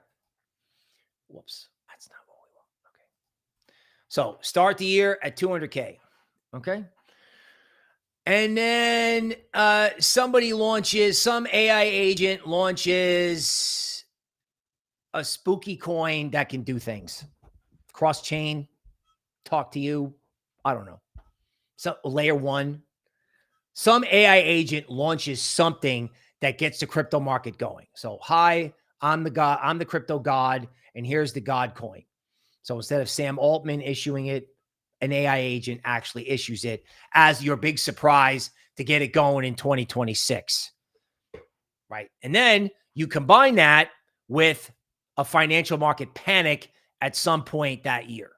Whoops. That's not what we want. Okay. So start the year at 200K. Okay. And then some AI agent launches a spooky coin that can do things. Cross-chain, talk to you. I don't know. So layer one. Some AI agent launches something that gets the crypto market going. So, hi, I'm the god, I'm the crypto god, and here's the god coin. So instead of Sam Altman issuing it, an AI agent actually issues it as your big surprise to get it going in 2026. Right. And then you combine that with a financial market panic at some point that year.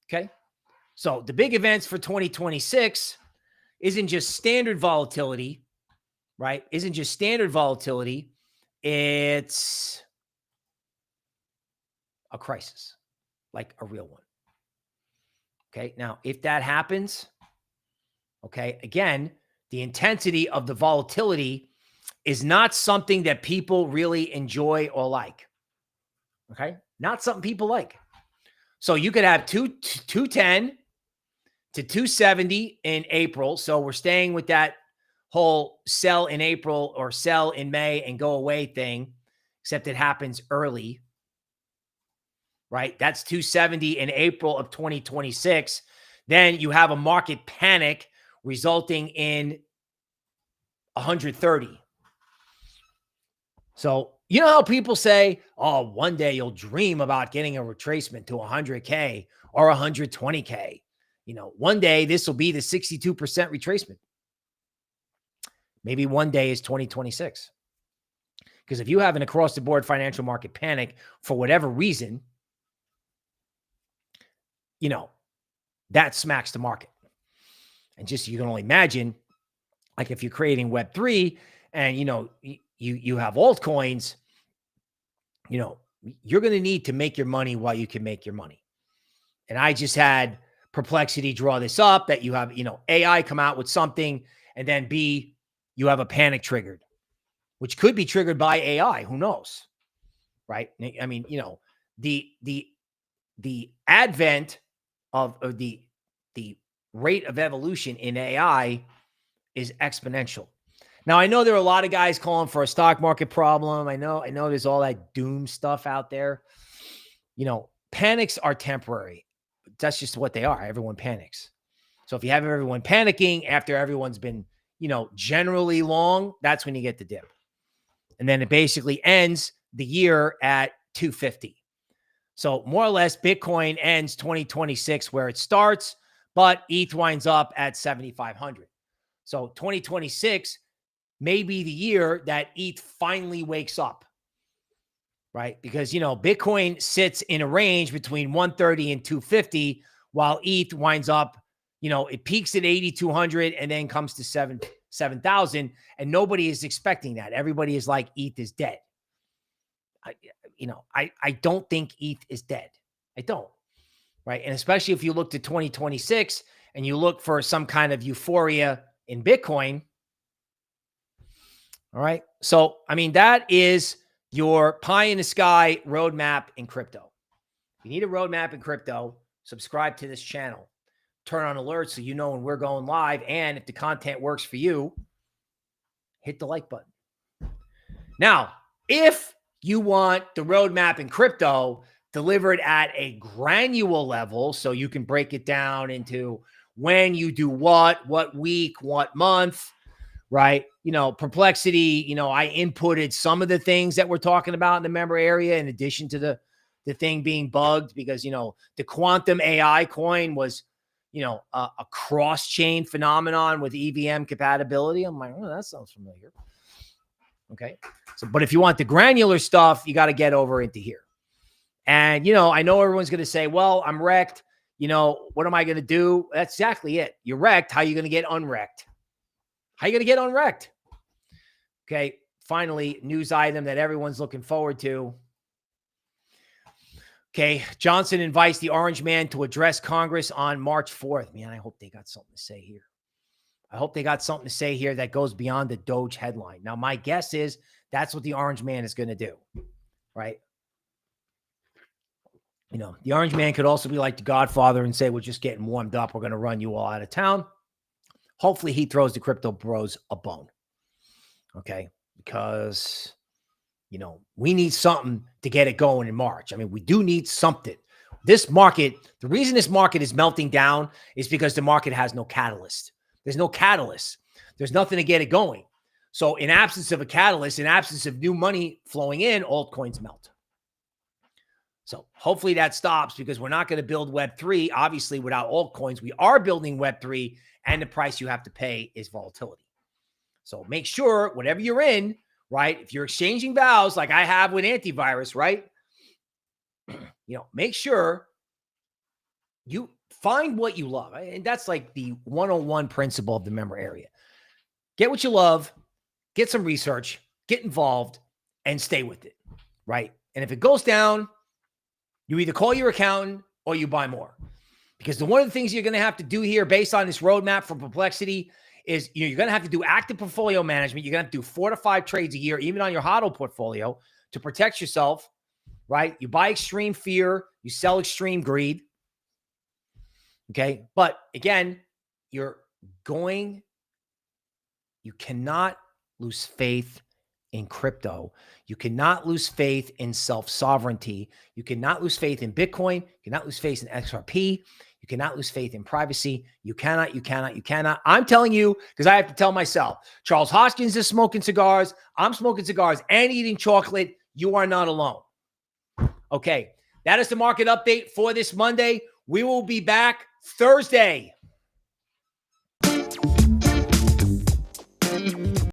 Okay. So the big events for 2026 isn't just standard volatility, right? Isn't just standard volatility. It's a crisis, like a real one. Okay. Now, if that happens, okay, again, the intensity of the volatility is not something that people really enjoy or like. Okay. Not something people like. So you could have 210 to 270 in April. So we're staying with that whole sell in April or sell in May and go away thing, except it happens early. Right? That's 270 in April of 2026. Then you have a market panic resulting in 130. So, you know how people say, oh, one day you'll dream about getting a retracement to 100K or 120K. One day this will be the 62% retracement. Maybe one day is 2026. Because if you have an across-the-board financial market panic for whatever reason, that smacks the market. And just, you can only imagine, like if you're creating Web3 and, you have altcoins, you're going to need to make your money while you can make your money. And I just had Perplexity draw this up that you have, AI come out with something, and then B, you have a panic triggered, which could be triggered by AI. Who knows? Right. I mean, the advent of the rate of evolution in AI is exponential. Now, I know there are a lot of guys calling for a stock market problem. I know there's all that doom stuff out there. Panics are temporary. That's just what they are. Everyone panics. So if you have everyone panicking after everyone's been, generally long, that's when you get the dip. And then it basically ends the year at 250. So more or less, Bitcoin ends 2026 where it starts, but ETH winds up at 7,500. So 2026 may be the year that ETH finally wakes up, right? Because, Bitcoin sits in a range between 130 and 250, while ETH winds up, it peaks at 8,200 and then comes to 7,000. And nobody is expecting that. Everybody is like, ETH is dead. I don't think ETH is dead. I don't. Right. And especially if you look to 2026 and you look for some kind of euphoria in Bitcoin. All right. So, that is your pie in the sky roadmap in crypto. If you need a roadmap in crypto, subscribe to this channel. turn on alerts so you know when we're going live. And if the content works for you, hit the like button. Now, if you want the roadmap in crypto delivered at a granular level, so you can break it down into when you do what week, what month, right? You know, Perplexity, you know, I inputted some of the things that we're talking about in the member area in addition to the thing being bugged because, you know, the quantum AI coin was, you know, a cross-chain phenomenon with EVM compatibility. I'm like, oh, that sounds familiar. Okay. So, but if you want the granular stuff, you got to get over into here. And, you know, I know everyone's going to say, well, I'm wrecked. You know, what am I going to do? That's exactly it. You're wrecked. How are you going to get unwrecked? How are you going to get unwrecked? Okay. Finally, news item that everyone's looking forward to. Okay. Johnson invites the Orange Man to address Congress on March 4th. Man, I hope they got something to say here. I hope they got something to say here that goes beyond the Doge headline. Now, my guess is that's what the Orange Man is going to do, right? You know, the Orange Man could also be like the Godfather and say, we're just getting warmed up. We're going to run you all out of town. Hopefully he throws the crypto bros a bone. Okay. Because, you know, we need something to get it going in March. I mean, we do need something. This market, the reason this market is melting down is because the market has no catalyst. There's no catalyst. There's nothing to get it going. So in absence of a catalyst, in absence of new money flowing in, altcoins melt. So hopefully that stops because we're not going to build Web3. Obviously, without altcoins, we are building Web3, and the price you have to pay is volatility. So make sure whatever you're in, right? If you're exchanging vows like I have with antivirus, right? You know, make sure you find what you love. And that's like the 101 principle of the member area. Get what you love, get some research, get involved, and stay with it, right? And if it goes down, you either call your accountant or you buy more. Because one of the things you're going to have to do here based on this roadmap from Perplexity is, you know, you're going to have to do active portfolio management. You're going to have to do 4 to 5 trades a year, even on your HODL portfolio, to protect yourself, right? You buy extreme fear, you sell extreme greed. Okay. But again, you cannot lose faith in crypto. You cannot lose faith in self-sovereignty. You cannot lose faith in Bitcoin. You cannot lose faith in XRP. You cannot lose faith in privacy. You cannot. I'm telling you, because I have to tell myself, Charles Hoskinson is smoking cigars. I'm smoking cigars and eating chocolate. You are not alone. Okay. That is the market update for this Monday. We will be back Thursday